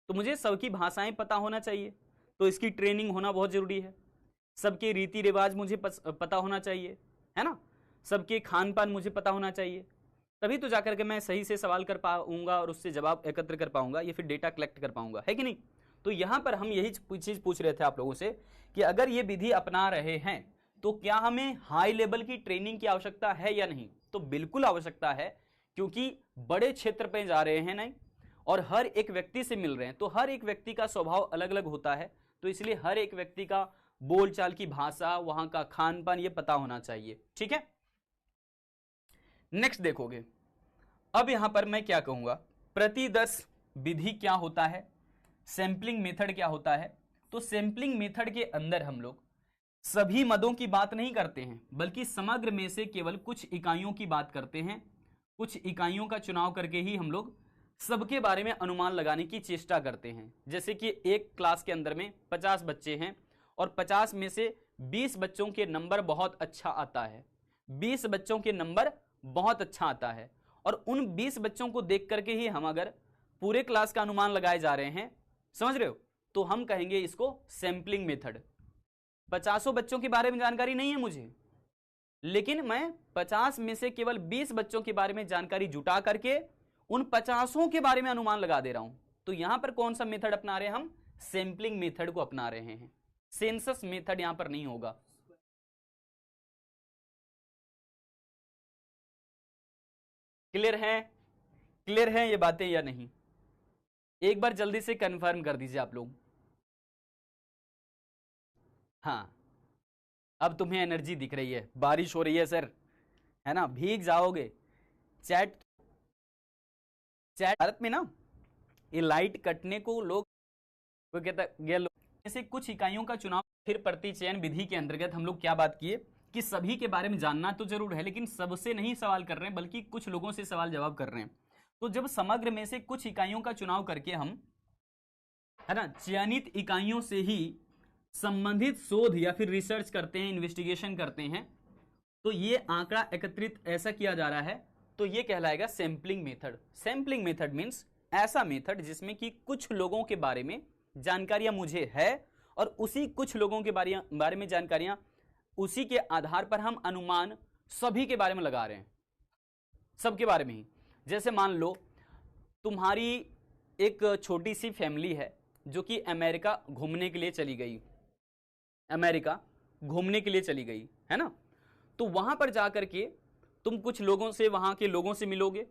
तो मुझे सबकी भाषाएं पता होना चाहिए, तो इसकी ट्रेनिंग होना बहुत जरूरी है। सबके रीति रिवाज मुझे पता होना चाहिए, है ना, सबके खान पान मुझे पता होना चाहिए, तभी तो जाकर के मैं सही से सवाल कर पाऊंगा और उससे जवाब एकत्र कर पाऊंगा या फिर डेटा कलेक्ट कर पाऊंगा, है कि नहीं? तो यहां पर हम यही चीज पूछ रहे थे आप लोगों से कि अगर ये विधि अपना रहे हैं तो क्या हमें हाई लेवल की ट्रेनिंग की आवश्यकता है या नहीं? तो बिल्कुल आवश्यकता है, क्योंकि बड़े क्षेत्र पे जा रहे हैं नहीं, और हर एक व्यक्ति से मिल रहे हैं, तो हर एक व्यक्ति का स्वभाव अलग अलग होता है, तो इसलिए हर एक व्यक्ति का बोलचाल की भाषा, वहां का खान पान, ये पता होना चाहिए। ठीक है, नेक्स्ट देखोगे। अब यहां पर मैं क्या कहूंगा, प्रतिदर्श विधि क्या होता है, सैंपलिंग मेथड क्या होता है। तो सैंपलिंग मेथड के अंदर हम लोग सभी मदों की बात नहीं करते हैं, बल्कि समग्र में से केवल कुछ इकाइयों की बात करते हैं। कुछ इकाइयों का चुनाव करके ही हम लोग सबके बारे में अनुमान लगाने की चेष्टा करते हैं। जैसे कि एक क्लास के अंदर में 50 बच्चे हैं और 50 में से 20 बच्चों के नंबर बहुत अच्छा आता है, 20 बच्चों के नंबर बहुत अच्छा आता है, और उन 20 बच्चों को देख करके ही हम अगर पूरे क्लास का अनुमान लगाए जा रहे हैं, समझ रहे हो, तो हम कहेंगे इसको सैंपलिंग मेथड। 50 बच्चों के बारे में जानकारी नहीं है मुझे, लेकिन मैं 50 में से केवल 20 बच्चों के बारे में जानकारी जुटा करके उन 50 के बारे में अनुमान लगा दे रहा हूं, तो यहां पर कौन सा मेथड अपना रहे हैं हम? सैंपलिंग मेथड को अपना रहे हैं। सेंसस मेथड यहां पर नहीं होगा। क्लियर है? क्लियर है ये बातें या नहीं? एक बार जल्दी से कंफर्म कर दीजिए आप लोग। हाँ, अब तुम्हें एनर्जी दिख रही है। बारिश हो रही है सर, है ना, भीग जाओगे। चैट चैट भारत में ना ये लाइट कटने को लोग वो कहता गया जैसे कुछ इकाइयों का चुनाव। फिर प्रति चयन विधि के अंतर्गत हम लोग क्या बात किए कि सभी के बारे में जानना तो जरूर है, लेकिन सबसे नहीं सवाल कर रहे हैं, बल्कि कुछ लोगों से सवाल जवाब कर रहे हैं। तो जब समग्र में से कुछ इकाइयों का चुनाव करके हम, है ना, चयनित इकाइयों से ही संबंधित शोध या फिर रिसर्च करते हैं, इन्वेस्टिगेशन करते हैं, तो ये आंकड़ा एकत्रित ऐसा किया जा रहा है, तो ये कहलाएगा sampling method. Sampling method means ऐसा मेथड जिसमें कि कुछ लोगों के बारे में जानकारियां मुझे है और उसी कुछ लोगों के बारे में जानकारियां, उसी के आधार पर हम अनुमान सभी के बारे में लगा रहे हैं, सबके बारे में ही। जैसे मान लो तुम्हारी एक छोटी सी फैमिली है जो कि अमेरिका घूमने के लिए चली गई, अमेरिका घूमने के लिए चली गई, है ना। तो वहां पर जाकर के तुम कुछ लोगों से, वहां के लोगों से मिलोगे,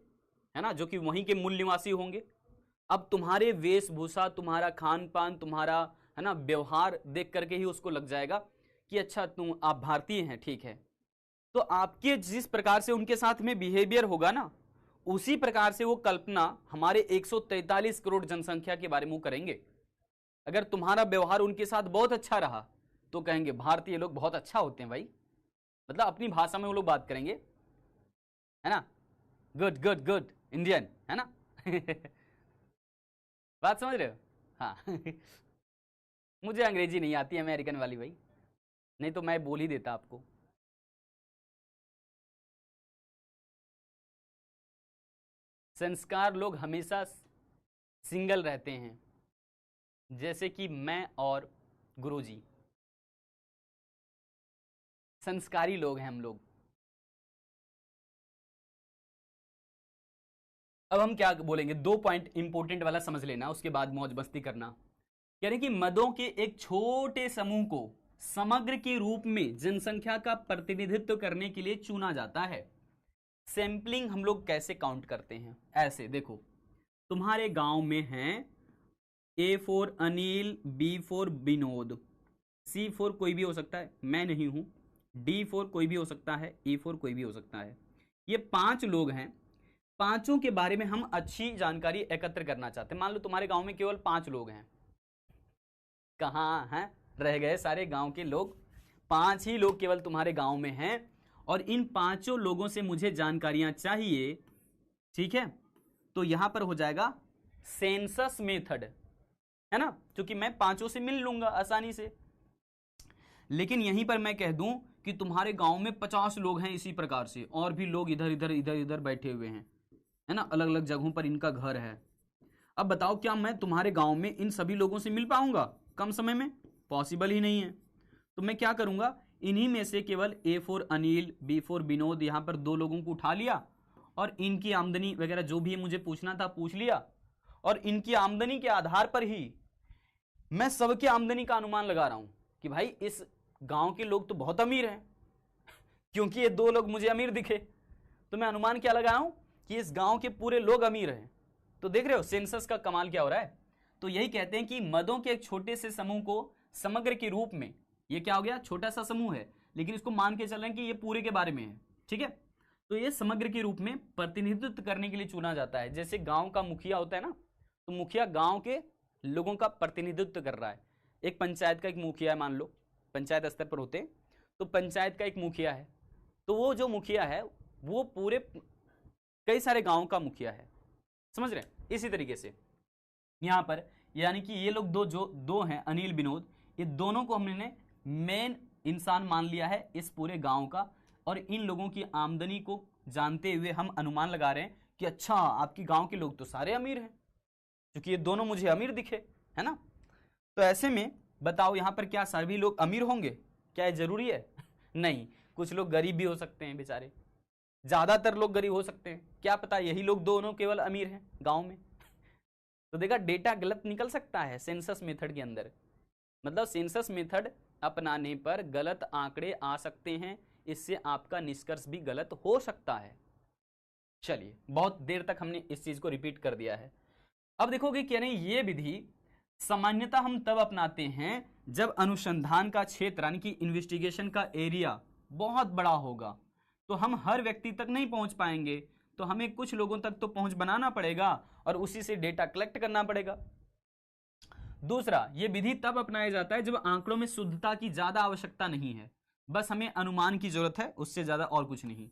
है ना, जो कि वहीं के मूल निवासी होंगे। अब तुम्हारे वेशभूषा, तुम्हारा खान पान, तुम्हारा, है ना, व्यवहार देख करके ही उसको लग जाएगा कि अच्छा आप भारतीय हैं, ठीक है। तो आपके जिस प्रकार से उनके साथ में बिहेवियर होगा ना, उसी प्रकार से वो कल्पना हमारे 143 करोड़ जनसंख्या के बारे में करेंगे। अगर तुम्हारा व्यवहार उनके साथ बहुत अच्छा रहा तो कहेंगे भारतीय लोग बहुत अच्छा होते हैं भाई, मतलब अपनी भाषा में वो लोग बात करेंगे, है ना, गुड गुड गुड इंडियन, है ना। बात समझ रहे हो? हाँ। मुझे अंग्रेजी नहीं आती अमेरिकन वाली भाई, नहीं तो मैं बोल ही देता आपको। संस्कार लोग हमेशा सिंगल रहते हैं, जैसे कि मैं और गुरुजी संस्कारी लोग हैं हम लोग। अब हम क्या बोलेंगे, 2 पॉइंट इंपॉर्टेंट वाला समझ लेना, उसके बाद मौज मस्ती करना। यानी कि मदों के एक छोटे समूह को समग्र के रूप में जनसंख्या का प्रतिनिधित्व करने के लिए चुना जाता है। सैंपलिंग हम लोग कैसे काउंट करते हैं, ऐसे देखो, तुम्हारे गांव में हैं A for Anil, B for Vinod, C for कोई भी हो सकता है, मैं नहीं हूं, D फॉर कोई भी हो सकता है, E फॉर कोई भी हो सकता है। ये 5 लोग हैं, पांचों के बारे में हम अच्छी जानकारी एकत्र करना चाहते हैं। मान लो तुम्हारे गांव में केवल 5 लोग हैं, कहाँ हैं रह गए सारे गांव के लोग? 5 ही लोग केवल तुम्हारे गांव में हैं, और इन 5 लोगों से मुझे जानकारियां चाहिए, ठीक है। तो यहां पर हो जाएगा सेंसस मेथड, है ना, क्योंकि मैं 5 से मिल लूंगा आसानी से। लेकिन यहीं पर मैं कह दूं कि तुम्हारे गांव में 50 लोग हैं इसी प्रकार से, और भी लोग इधर इधर इधर इधर बैठे हुए हैं, है ना, अलग अलग जगहों पर इनका घर है। अब बताओ क्या मैं तुम्हारे गांव में इन सभी लोगों से मिल पाऊंगा कम समय में? पॉसिबल ही नहीं है। तो मैं क्या करूंगा, इन्हीं में से केवल A for Anil, B for Vinod, यहां पर 2 लोगों को उठा लिया और इनकी आमदनी वगैरह जो भी मुझे पूछना था पूछ लिया, और इनकी आमदनी के आधार पर ही मैं सबके आमदनी का अनुमान लगा रहा हूं कि भाई इस गांव के लोग तो बहुत अमीर हैं, क्योंकि ये 2 लोग मुझे अमीर दिखे। तो मैं अनुमान क्या लगा रहा हूं कि इस गांव के पूरे लोग अमीर हैं। तो देख रहे हो सेंसस का कमाल क्या हो रहा है। तो यही कहते हैं कि मदों के एक छोटे से समूह को समग्र के रूप में, ये क्या हो गया, छोटा सा समूह है, लेकिन इसको मान के चल रहे हैं कि ये पूरे के बारे में है, ठीक है। तो ये समग्र के रूप में प्रतिनिधित्व करने के लिए चुना जाता है। जैसे गांव का मुखिया होता है ना, तो मुखिया गांव के लोगों का प्रतिनिधित्व कर रहा है। एक पंचायत का एक मुखिया है, मान लो पंचायत स्तर पर होते, तो पंचायत का एक मुखिया है, तो वो जो मुखिया है वो पूरे कई सारे गांव का मुखिया है, समझ रहे हैं। इसी तरीके से यहां पर, यानी कि ये लोग दो हैं अनिल विनोद, ये दोनों को हमने मेन इंसान मान लिया है इस पूरे गांव का, और इन लोगों की आमदनी को जानते हुए हम अनुमान लगा रहे हैं कि अच्छा आपकी गांव के लोग तो सारे अमीर हैं, क्योंकि ये दोनों मुझे अमीर दिखे, है ना। तो ऐसे में बताओ यहां पर क्या सभी लोग अमीर होंगे? क्या ये जरूरी है? नहीं, कुछ लोग गरीब भी हो सकते हैं बेचारे, ज्यादातर लोग गरीब हो सकते हैं, क्या पता यही लोग दोनों केवल अमीर हैं गांव में। तो देखा डेटा गलत निकल सकता है सेंसस मेथड के अंदर, मतलब सेंसस मेथड अपनाने पर गलत आंकड़े आ सकते हैं, इससे आपका निष्कर्ष भी गलत हो सकता है। चलिए, बहुत देर तक हमने इस चीज को रिपीट कर दिया है। अब देखोगे कह रहे हैं ये विधि सामान्यतः हम तब अपनाते हैं जब अनुसंधान का क्षेत्र यानी कि इन्वेस्टिगेशन का एरिया बहुत बड़ा होगा, तो हम हर व्यक्ति तक नहीं पहुंच पाएंगे, तो हमें कुछ लोगों तक तो पहुंच बनाना पड़ेगा और उसी से डेटा कलेक्ट करना पड़ेगा। दूसरा, यह विधि तब अपनाया जाता है जब आंकड़ों में शुद्धता की ज्यादा आवश्यकता नहीं है, बस हमें अनुमान की जरूरत है, उससे ज्यादा और कुछ नहीं।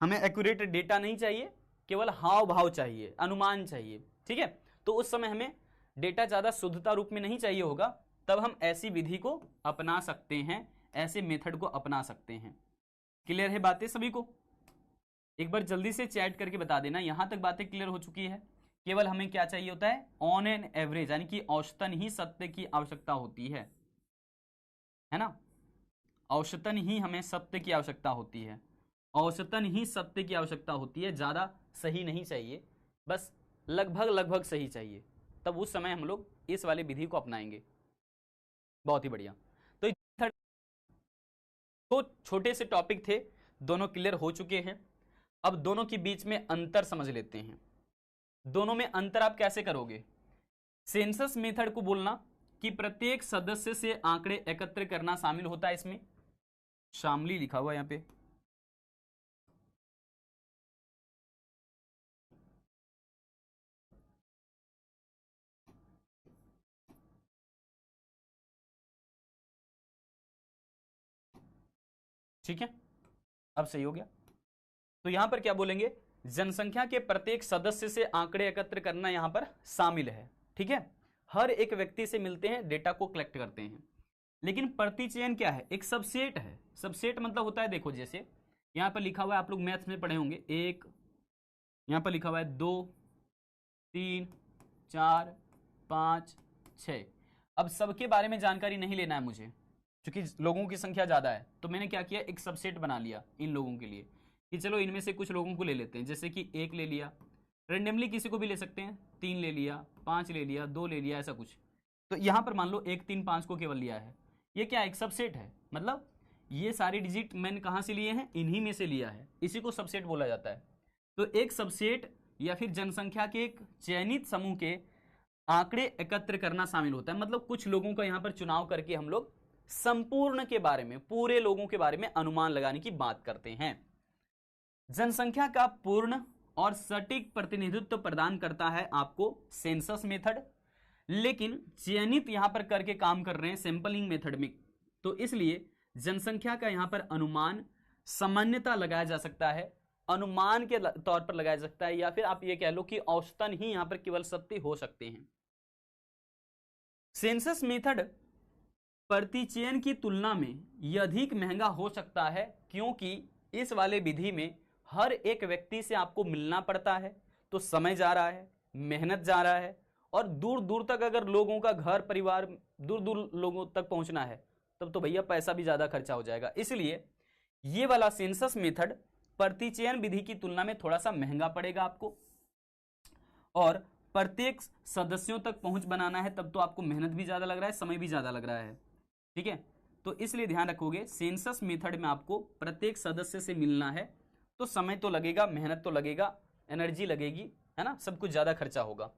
हमें एक्यूरेट डेटा नहीं चाहिए, केवल हाव भाव चाहिए, अनुमान चाहिए, ठीक है। तो उस समय हमें डेटा ज्यादा शुद्धता रूप में नहीं चाहिए होगा, तब हम ऐसी विधि को अपना सकते हैं, ऐसे मेथड को अपना सकते हैं। क्लियर है बातें सभी को? एक बार जल्दी से चैट करके बता देना यहां तक बातें क्लियर हो चुकी है। केवल हमें क्या चाहिए होता है, ऑन एन एवरेज यानी कि औसतन ही सत्य की आवश्यकता होती है ना। औसतन ही हमें सत्य की आवश्यकता होती है, औसतन ही सत्य की आवश्यकता होती है, ज्यादा सही नहीं चाहिए, बस लगभग लगभग सही चाहिए। तब उस समय हम लोग इस वाली विधि को अपनाएंगे। बहुत ही बढ़िया। तो छोटे से टॉपिक थे, दोनों क्लियर हो चुके हैं। अब दोनों के बीच में अंतर समझ लेते हैं। दोनों में अंतर आप कैसे करोगे? सेंसस मेथड को बोलना कि प्रत्येक सदस्य से आंकड़े एकत्र करना शामिल होता है, इसमें शामली लिखा हुआ यहां पे, ठीक है। अब सही हो गया। तो यहां पर क्या बोलेंगे, जनसंख्या के प्रत्येक सदस्य से आंकड़े एकत्र करना यहां पर शामिल है, ठीक है। हर एक व्यक्ति से मिलते हैं, डेटा को कलेक्ट करते हैं। लेकिन प्रतिचयन क्या है, एक सबसेट है। सबसेट मतलब होता है, देखो जैसे यहां पर लिखा हुआ है, आप लोग मैथ्स में पढ़े होंगे, एक यहां पर लिखा हुआ है 2 3 4 5 6। अब सबके बारे में जानकारी नहीं लेना है मुझे, क्योंकि लोगों की संख्या ज्यादा है, तो मैंने क्या किया, एक सबसेट बना लिया इन लोगों के लिए कि चलो इनमें से कुछ लोगों को ले लेते हैं। जैसे कि 1 ले लिया, रेंडमली किसी को भी ले सकते हैं, 3 ले लिया, 5 ले लिया, 2 ले लिया, ऐसा कुछ। तो यहां पर मान लो 1 3 5 को केवल लिया है, ये क्या एक सबसेट है, मतलब ये सारे डिजिट मैंने कहां से लिए हैं, इन्हीं में से लिया है, इसी को सबसेट बोला जाता है। तो एक सबसेट या फिर जनसंख्या के एक चयनित समूह के आंकड़े एकत्र करना शामिल होता है, मतलब कुछ लोगों का यहां पर चुनाव करके हम लोग संपूर्ण के बारे में, पूरे लोगों के बारे में अनुमान लगाने की बात करते हैं। जनसंख्या का पूर्ण और सटीक प्रतिनिधित्व प्रदान करता है आपको सेंसस मेथड, लेकिन चयनित यहां पर करके काम कर रहे हैं सैंपलिंग मेथड में, तो इसलिए जनसंख्या का यहां पर अनुमान सामान्यता लगाया जा सकता है, अनुमान के तौर पर लगाया जा सकता है, या फिर आप ये कह लो कि औसतन ही यहां पर केवल सत्य हो सकते हैं। सेंसस मेथड प्रतिचयन की तुलना में यह अधिक महंगा हो सकता है, क्योंकि इस वाले विधि में हर एक व्यक्ति से आपको मिलना पड़ता है, तो समय जा रहा है, मेहनत जा रहा है, और दूर दूर तक अगर लोगों का घर परिवार दूर दूर लोगों तक पहुंचना है, तब तो भैया पैसा भी ज्यादा खर्चा हो जाएगा। इसलिए ये वाला सेंसस मेथड प्रतिचयन विधि की तुलना में थोड़ा सा महंगा पड़ेगा आपको, और प्रत्येक सदस्यों तक पहुंच बनाना है, तब तो आपको मेहनत भी ज्यादा लग रहा है, समय भी ज्यादा लग रहा है, ठीक है। तो इसलिए ध्यान रखोगे, सेंसस मेथड में आपको प्रत्येक सदस्य से मिलना है, तो समय तो लगेगा, मेहनत तो लगेगा, एनर्जी लगेगी, है ना, सब कुछ ज्यादा खर्चा होगा।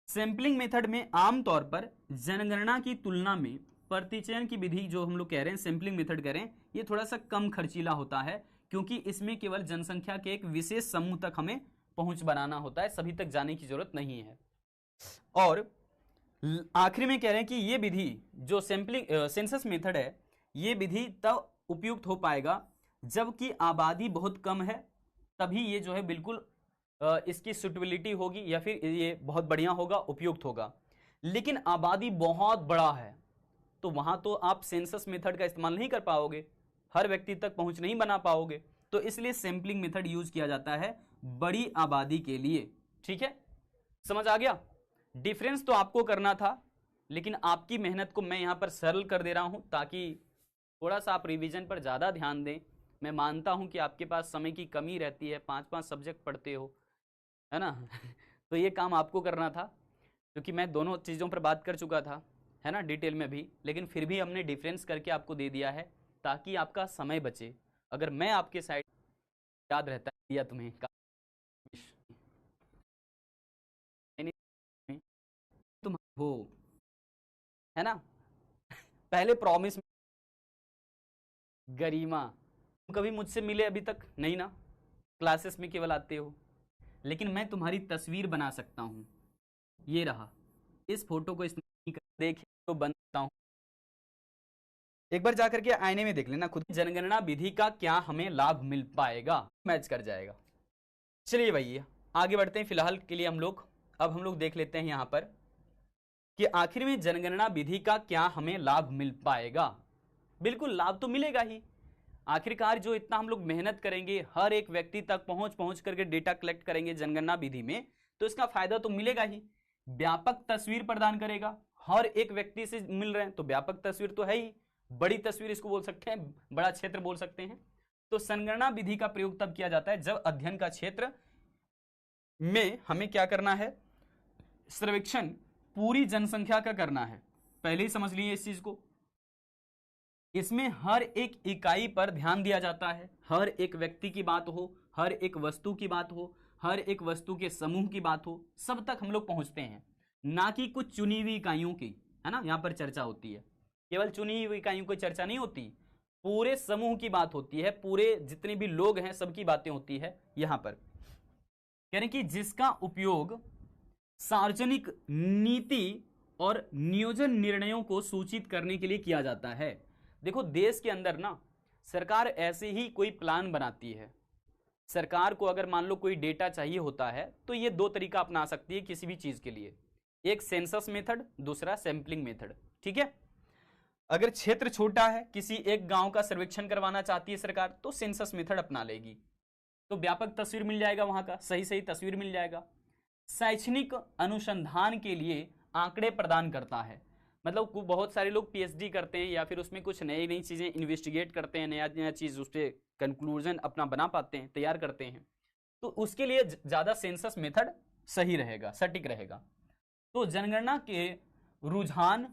सैंपलिंग मेथड में आमतौर पर जनगणना की तुलना में प्रतिचयन की विधि जो हम लोग कह रहे हैं, सैंपलिंग मेथड कह रहे हैं, ये थोड़ा सा कम खर्चीला होता है, क्योंकि इसमें केवल जनसंख्या के एक विशेष समूह तक हमें पहुंच बनाना होता है, सभी तक जाने की जरूरत नहीं है। और आखिरी में कह रहे हैं कि ये विधि जो सैंपलिंग सेंसस मेथड है, ये विधि तब उपयुक्त हो पाएगा जबकि आबादी बहुत कम है, तभी ये जो है बिल्कुल इसकी सुटेबिलिटी होगी, या फिर ये बहुत बढ़िया होगा, उपयुक्त होगा। लेकिन आबादी बहुत बड़ा है, तो वहां तो आप सेंसस मेथड का इस्तेमाल नहीं कर पाओगे, हर व्यक्ति तक पहुंच नहीं बना पाओगे, तो इसलिए सैंपलिंग मेथड यूज किया जाता है बड़ी आबादी के लिए, ठीक है। समझ आ गया? डिफरेंस तो आपको करना था, लेकिन आपकी मेहनत को मैं यहां पर सरल कर दे रहा हूं, ताकि थोड़ा सा आप रिवीजन पर ज्यादा ध्यान दें। मैं मानता हूं कि आपके पास समय की कमी रहती है, 5-5 सब्जेक्ट पढ़ते हो, है ना तो ये काम आपको करना था, क्योंकि मैं दोनों चीज़ों पर बात कर चुका था, है ना, डिटेल में भी, लेकिन फिर भी हमने डिफरेंस करके आपको दे दिया है ताकि आपका समय बचे। अगर मैं आपके साइड याद रहता है या तुम्हें तुम हो, है ना। पहले प्रॉमिस, गरिमा, तुम कभी मुझसे मिले अभी तक नहीं ना, क्लासेस में केवल आते हो, लेकिन मैं तुम्हारी तस्वीर बना सकता हूँ। ये रहा, इस फोटो को इसमें देखे तो बनता हूँ। एक बार जाकर के आईने में देख लेना खुद। जनगणना विधि का क्या हमें लाभ मिल पाएगा, मैच कर जाएगा। चलिए भैया आगे बढ़ते हैं। फिलहाल के लिए हम लोग देख लेते हैं यहाँ पर कि आखिर में जनगणना विधि का क्या हमें लाभ मिल पाएगा। बिल्कुल लाभ तो मिलेगा ही। आखिरकार जो इतना हम लोग मेहनत करेंगे, हर एक व्यक्ति तक पहुंच करके डेटा कलेक्ट करेंगे जनगणना विधि में, तो इसका फायदा तो मिलेगा ही। व्यापक तस्वीर प्रदान करेगा, हर एक व्यक्ति से मिल रहे हैं तो व्यापक तस्वीर तो है ही, बड़ी तस्वीर इसको बोल सकते हैं, बड़ा क्षेत्र बोल सकते हैं। तो संगणना विधि का प्रयोग तब किया जाता है जब अध्ययन का क्षेत्र में हमें क्या करना है, सर्वेक्षण पूरी जनसंख्या का करना है। पहले ही समझ लिए इस चीज को। इसमें हर एक इकाई पर ध्यान दिया जाता है, हर एक व्यक्ति की बात हो, हर एक वस्तु की बात हो, हर एक वस्तु के समूह की बात हो, सब तक हम लोग पहुंचते हैं, ना कि कुछ चुनी हुई इकाइयों की, है ना, यहां पर चर्चा होती है। केवल चुनी हुई इकाइयों की चर्चा नहीं होती, पूरे समूह की बात होती है, पूरे जितने भी लोग हैं सबकी बातें होती है यहां पर। यानी कि जिसका उपयोग सार्वजनिक नीति और नियोजन निर्णयों को सूचित करने के लिए किया जाता है। देखो देश के अंदर ना सरकार ऐसे ही कोई प्लान बनाती है। सरकार को अगर मान लो कोई डेटा चाहिए होता है तो ये दो तरीका अपना सकती है किसी भी चीज के लिए, एक सेंसस मेथड, दूसरा सैंपलिंग मेथड। ठीक है, अगर क्षेत्र छोटा है, किसी एक गांव का सर्वेक्षण करवाना चाहती है सरकार, तो सेंसस मेथड अपना लेगी, तो व्यापक तस्वीर मिल जाएगा, वहां का सही तस्वीर मिल जाएगा। शैक्षणिक अनुसंधान के लिए आंकड़े प्रदान करता है, मतलब बहुत सारे लोग पीएचडी करते हैं या फिर उसमें कुछ नई नई चीजें इन्वेस्टिगेट करते हैं, नया नया चीज उस पर कंक्लूजन अपना बना पाते हैं, तैयार करते हैं, तो उसके लिए ज्यादा सेंसस मेथड सही रहेगा, सटीक रहेगा। तो जनगणना के रुझान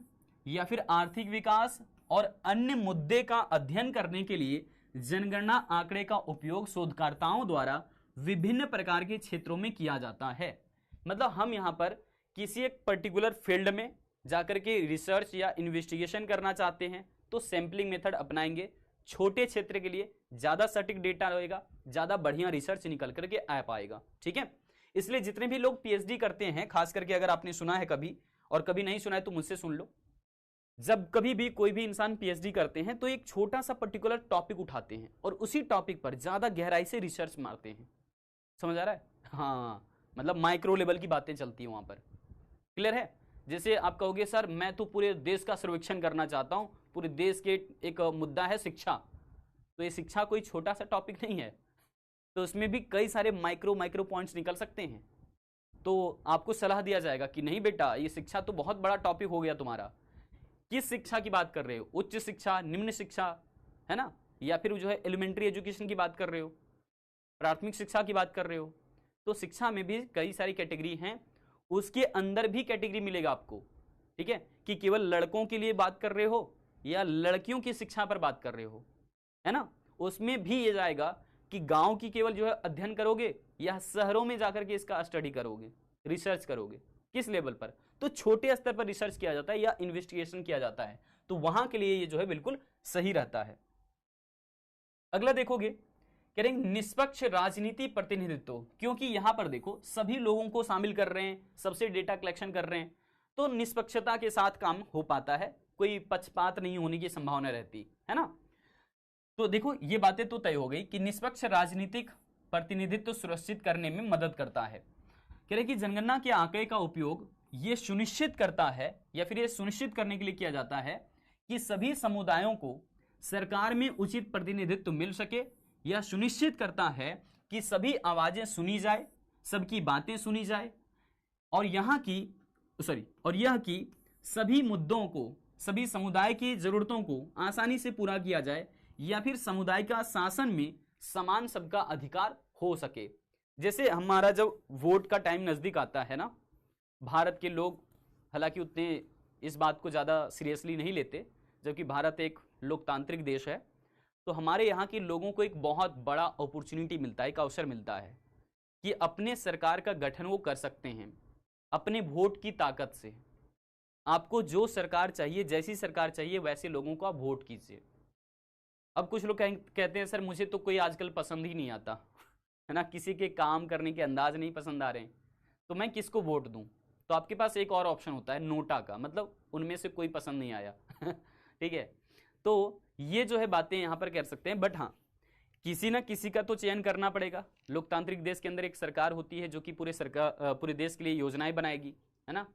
या फिर आर्थिक विकास और अन्य मुद्दे का अध्ययन करने के लिए जनगणना आंकड़े का उपयोग शोधकर्ताओं द्वारा विभिन्न प्रकार के क्षेत्रों में किया जाता है। मतलब हम यहां पर किसी एक पर्टिकुलर फील्ड में जाकर के रिसर्च या इन्वेस्टिगेशन करना चाहते हैं तो सैंपलिंग मेथड अपनाएंगे, छोटे क्षेत्र के लिए ज्यादा सटीक डेटा रहेगा, ज्यादा बढ़िया रिसर्च निकल करके आ पाएगा। ठीक है, इसलिए जितने भी लोग पीएचडी करते हैं, खास करके अगर आपने सुना है कभी और कभी नहीं सुना है तो मुझसे सुन लो, जब कभी भी कोई भी इंसान पीएचडी करते हैं तो एक छोटा सा पर्टिकुलर टॉपिक उठाते हैं और उसी टॉपिक पर ज्यादा गहराई से रिसर्च मारते हैं। समझ आ रहा है? हाँ, मतलब माइक्रो लेवल की बातें चलती हैं वहां पर। क्लियर है? जैसे आप कहोगे सर मैं तो पूरे देश का सर्वेक्षण करना चाहता हूं, पूरे देश के एक मुद्दा है शिक्षा, तो ये शिक्षा कोई छोटा सा टॉपिक नहीं है, तो उसमें भी कई सारे माइक्रो पॉइंट्स निकल सकते हैं। तो आपको सलाह दिया जाएगा कि नहीं बेटा, ये शिक्षा तो बहुत बड़ा टॉपिक हो गया तुम्हारा, किस शिक्षा की बात कर रहे हो, उच्च शिक्षा, निम्न शिक्षा, है ना, या फिर जो है एलिमेंट्री एजुकेशन की बात कर रहे हो, प्राथमिक शिक्षा की बात कर रहे हो। तो शिक्षा में भी कई सारी कैटेगरी हैं, उसके अंदर भी कैटेगरी मिलेगा आपको। ठीक है, कि केवल लड़कों के लिए बात कर रहे हो या लड़कियों की शिक्षा पर बात कर रहे हो, है ना, उसमें भी ये जाएगा कि गांव की केवल जो है अध्ययन करोगे या शहरों में जाकर के इसका स्टडी करोगे, रिसर्च करोगे, किस लेवल पर, तो छोटे स्तर पर रिसर्च किया जाता है या इन्वेस्टिगेशन किया जाता है, तो वहां के लिए ये जो है बिल्कुल सही रहता है। अगला देखोगे, कह रहे हैं निष्पक्ष राजनीति प्रतिनिधित्व, क्योंकि यहां पर देखो सभी लोगों को शामिल कर रहे हैं, सबसे डेटा कलेक्शन कर रहे हैं, तो निष्पक्षता के साथ काम हो पाता है, कोई पक्षपात नहीं होने की संभावना रहती है ना। तो देखो ये बातें तो तय हो गई कि निष्पक्ष राजनीतिक प्रतिनिधित्व सुनिश्चित करने में मदद करता है। कह रहे कि जनगणना के आंकड़े का उपयोग ये सुनिश्चित करता है या फिर ये सुनिश्चित करने के लिए किया जाता है कि सभी समुदायों को सरकार में उचित प्रतिनिधित्व मिल सके, यह सुनिश्चित करता है कि सभी आवाजें सुनी जाए, सबकी बातें सुनी जाए, और यह कि सभी मुद्दों को, सभी समुदाय की जरूरतों को आसानी से पूरा किया जाए, या फिर समुदाय का शासन में समान सबका अधिकार हो सके। जैसे हमारा जब वोट का टाइम नजदीक आता है ना, भारत के लोग हालांकि उतने इस बात को ज़्यादा सीरियसली नहीं लेते, जबकि भारत एक लोकतांत्रिक देश है। तो हमारे यहाँ के लोगों को एक बहुत बड़ा अपॉर्चुनिटी मिलता है, एक अवसर मिलता है कि अपने सरकार का गठन वो कर सकते हैं अपने वोट की ताकत से। आपको जो सरकार चाहिए, जैसी सरकार चाहिए, वैसे लोगों को आप वोट कीजिए। अब कुछ लोग कहते हैं सर मुझे तो कोई आजकल पसंद ही नहीं आता है ना, किसी के काम करने के अंदाज नहीं पसंद आ रहे हैं, तो मैं किसको वोट दूं? तो आपके पास एक और ऑप्शन होता है नोटा का, मतलब उनमें से कोई पसंद नहीं आया ठीक है। तो ये जो है बातें यहां पर कर सकते हैं, बट हाँ किसी ना किसी का तो चयन करना पड़ेगा। लोकतांत्रिक देश के अंदर एक सरकार होती है जो कि पूरे देश के लिए योजनाएं बनाएगी, है ना,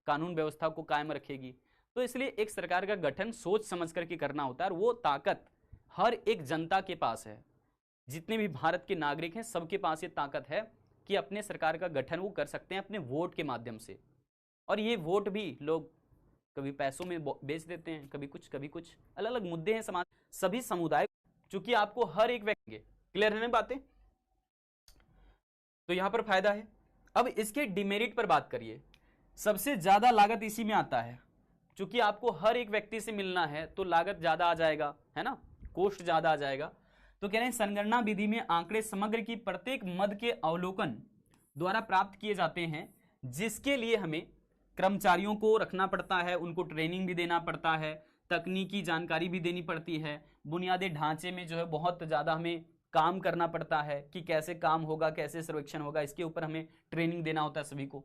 कानून व्यवस्था को कायम रखेगी। तो इसलिए एक सरकार का गठन सोच समझ करके करना होता है, और वो ताकत हर एक जनता के पास है। जितने भी भारत के नागरिक हैं सबके पास ये ताकत है कि अपने सरकार का गठन वो कर सकते हैं अपने वोट के माध्यम से। और ये वोट भी लोग कभी पैसों में बेच देते हैं, कभी कुछ अलग अलग मुद्दे हैं समाज, सभी समुदाय, चूंकि आपको हर एक व्यक्ति, क्लियर है ना बातें, तो यहां पर फायदा है। अब इसके डिमेरिट पर बात करिए। सबसे ज्यादा लागत इसी में आता है, चूंकि आपको हर एक व्यक्ति से मिलना है तो लागत ज्यादा आ जाएगा, है ना, कॉस्ट ज्यादा आ जाएगा। तो कह रहे हैं संगणना विधि में आंकड़े समग्र की प्रत्येक मद के अवलोकन द्वारा प्राप्त किए जाते हैं, जिसके लिए हमें कर्मचारियों को रखना पड़ता है, उनको ट्रेनिंग भी देना पड़ता है, तकनीकी जानकारी भी देनी पड़ती है, बुनियादी ढांचे में जो है बहुत ज्यादा हमें काम करना पड़ता है कि कैसे काम होगा, कैसे सर्वेक्षण होगा, इसके ऊपर हमें ट्रेनिंग देना होता है सभी को।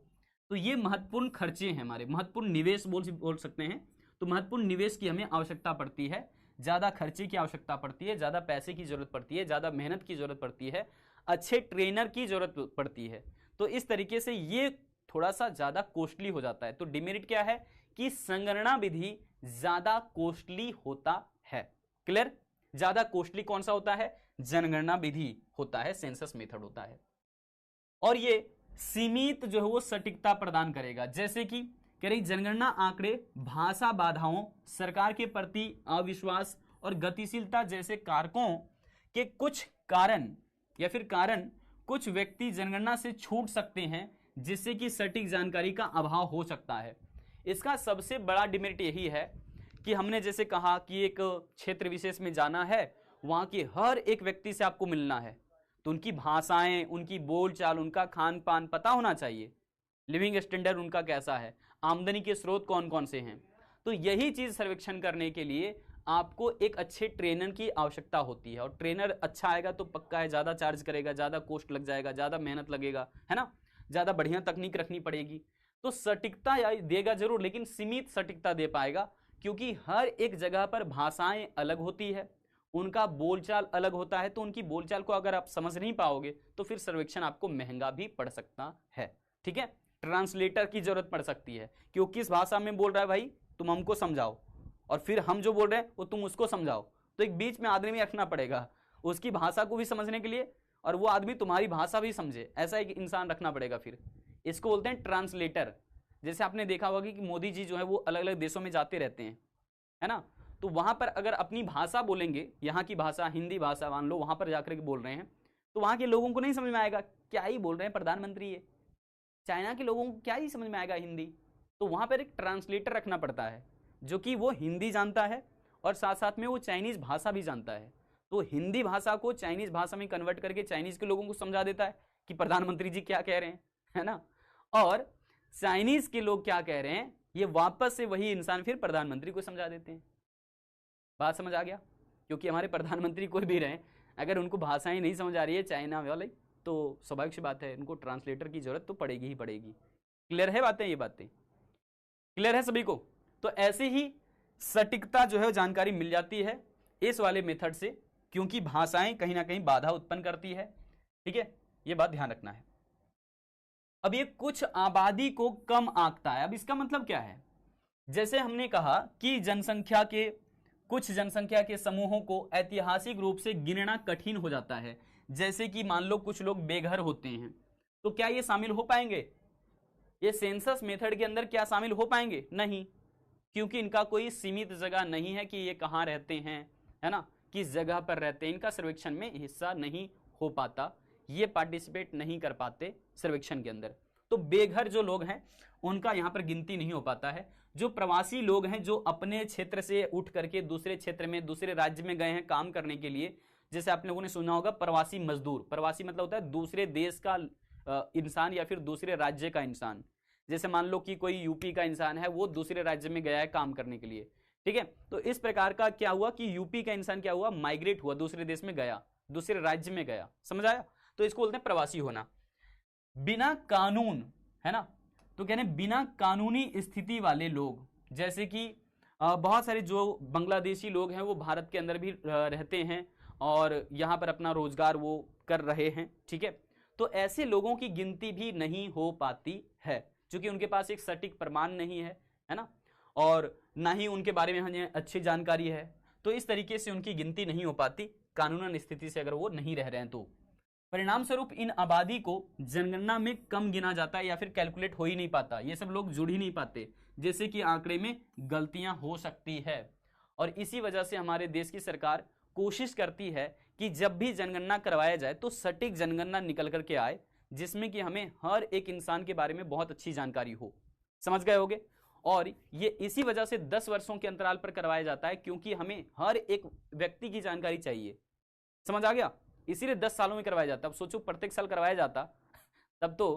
तो ये महत्वपूर्ण खर्चे हैं, हमारे महत्वपूर्ण निवेश बोल सकते हैं। तो महत्वपूर्ण निवेश की हमें आवश्यकता पड़ती है, ज्यादा खर्चे की आवश्यकता पड़ती है, ज्यादा पैसे की जरूरत पड़ती है, ज्यादा मेहनत की जरूरत पड़ती है, अच्छे ट्रेनर की जरूरत पड़ती है। तो इस तरीके से ये थोड़ा सा ज्यादा कॉस्टली हो जाता है। तो डिमेरिट क्या है कि संगणना विधि ज्यादा कॉस्टली होता है। क्लियर? ज्यादा कॉस्टली कौन सा होता है? जनगणना विधि होता है, सेंसस मेथड होता है। और ये सीमित जो है वो सटीकता प्रदान करेगा। जैसे कि कह रही जनगणना आंकड़े भाषा बाधाओं, सरकार के प्रति अविश्वास और गतिशीलता जैसे कारकों के कुछ कारण या फिर कारण कुछ व्यक्ति जनगणना से छूट सकते हैं, जिससे कि सटीक जानकारी का अभाव हो सकता है। इसका सबसे बड़ा डिमेरिट यही है कि हमने जैसे कहा कि एक क्षेत्र विशेष में जाना है, वहां के हर एक व्यक्ति से आपको मिलना है, तो उनकी भाषाएं, उनकी बोलचाल, उनका खान पान पता होना चाहिए, लिविंग स्टैंडर्ड उनका कैसा है, आमदनी के स्रोत कौन कौन से हैं। तो यही चीज सर्वेक्षण करने के लिए आपको एक अच्छे ट्रेनर की आवश्यकता होती है, और ट्रेनर अच्छा आएगा तो पक्का है ज्यादा चार्ज करेगा, ज्यादा कॉस्ट लग जाएगा, ज्यादा मेहनत लगेगा, है ना, ज्यादा बढ़िया तकनीक रखनी पड़ेगी। तो सटीकता देगा जरूर, लेकिन सीमित सटीकता दे पाएगा, क्योंकि हर एक जगह पर भाषाएं अलग होती है, उनका बोलचाल अलग होता है। तो उनकी बोलचाल को अगर आप समझ नहीं पाओगे तो फिर सर्वेक्षण आपको महंगा भी पड़ सकता है। ठीक है, ट्रांसलेटर की जरूरत पड़ सकती है कि वो किस भाषा में बोल रहा है, भाई तुम हमको समझाओ, और फिर हम जो बोल रहे हैं वो तुम उसको समझाओ। तो एक बीच में आदमी रखना पड़ेगा, उसकी भाषा को भी समझने के लिए, और वो आदमी तुम्हारी भाषा भी समझे, ऐसा एक इंसान रखना पड़ेगा। फिर इसको बोलते हैं ट्रांसलेटर। जैसे आपने देखा होगा कि मोदी जी जो है वो अलग अलग देशों में जाते रहते हैं, है ना, तो वहां पर अगर अपनी भाषा बोलेंगे, यहाँ की भाषा हिंदी भाषा मान लो, वहां पर जाकर के बोल रहे हैं, तो वहां के लोगों को नहीं समझ में आएगा क्या ही बोल रहे हैं प्रधानमंत्री ये। चाइना के लोगों को क्या ही समझ में आएगा हिंदी। तो वहां पर एक ट्रांसलेटर रखना पड़ता है, जो कि वो हिंदी जानता है और साथ साथ में वो चाइनीज भाषा भी जानता है। तो हिंदी भाषा को चाइनीज भाषा में कन्वर्ट करके चाइनीज के लोगों को समझा देता है कि प्रधानमंत्री जी क्या कह रहे हैं, है ना, और चाइनीज के लोग क्या कह रहे हैं ये वापस से वही इंसान फिर प्रधानमंत्री को समझा देते हैं। बात समझ आ गया? क्योंकि हमारे प्रधानमंत्री कोई भी रहे, अगर उनको भाषाएं नहीं समझ आ रही है चाइना वाले, तो स्वाभाविक सी बात है उनको ट्रांसलेटर की जरूरत तो पड़ेगी ही पड़ेगी। क्लियर है बातें? ये बातें क्लियर है सभी को? तो ऐसे ही सटीकता जो है जानकारी मिल जाती है इस वाले मेथड से, क्योंकि भाषाएं कहीं ना कहीं बाधा उत्पन्न करती है। ठीक है, ये बात ध्यान रखना है। अब ये कुछ आबादी को कम आंकता है। अब इसका मतलब क्या है? जैसे हमने कहा कि कुछ जनसंख्या के समूहों को ऐतिहासिक रूप से गिनना कठिन हो जाता है। जैसे कि मान लो कुछ लोग बेघर होते हैं, तो क्या ये शामिल हो पाएंगे? ये सेंसस मेथड के अंदर क्या शामिल हो पाएंगे? नहीं, क्योंकि इनका कोई सीमित जगह नहीं है कि ये कहाँ रहते हैं, है ना, किस जगह पर रहते हैं, इनका सर्वेक्षण में हिस्सा नहीं हो पाता, ये पार्टिसिपेट नहीं कर पाते सर्वेक्षण के अंदर। तो बेघर जो लोग हैं उनका यहाँ पर गिनती नहीं हो पाता है। जो प्रवासी लोग हैं जो अपने क्षेत्र से उठ करके दूसरे क्षेत्र में दूसरे राज्य में गए हैं काम करने के लिए, जैसे आप लोगों ने सुना होगा प्रवासी मजदूर, प्रवासी मतलब होता है दूसरे देश का इंसान या फिर दूसरे राज्य का इंसान। जैसे मान लो कि कोई यूपी का इंसान है, वो दूसरे राज्य में गया है काम करने के लिए, ठीक है। तो इस प्रकार का क्या हुआ कि यूपी का इंसान क्या हुआ, माइग्रेट हुआ, दूसरे देश में गया, दूसरे राज्य में गया, समझ आया। तो इसको बोलते हैं प्रवासी होना। बिना कानून, है ना, तो कहने बिना कानूनी स्थिति वाले लोग, जैसे कि बहुत सारे जो बांग्लादेशी लोग हैं वो भारत के अंदर भी रहते हैं और यहाँ पर अपना रोजगार वो कर रहे हैं, ठीक है। तो ऐसे लोगों की गिनती भी नहीं हो पाती है, क्योंकि उनके पास एक सटीक प्रमाण नहीं है ना, और ना ही उनके बारे में हमें अच्छी जानकारी है। तो इस तरीके से उनकी गिनती नहीं हो पाती कानूनन स्थिति से अगर वो नहीं रह रहे हैं तो। परिणाम स्वरूप इन आबादी को जनगणना में कम गिना जाता है या फिर कैलकुलेट हो ही नहीं पाता, ये सब लोग जुड़ ही नहीं पाते, जैसे कि आंकड़े में गलतियां हो सकती है। और इसी वजह से हमारे देश की सरकार कोशिश करती है कि जब भी जनगणना करवाया जाए तो सटीक जनगणना निकल करके आए, जिसमें कि हमें हर एक इंसान के बारे में बहुत अच्छी जानकारी हो। समझ गए होगे। और ये इसी वजह से 10 वर्षों के अंतराल पर करवाया जाता है, क्योंकि हमें हर एक व्यक्ति की जानकारी चाहिए। समझ आ गया, इसीलिए 10 सालों में करवाया जाता है। अब सोचो प्रत्येक साल करवाया जाता तब तो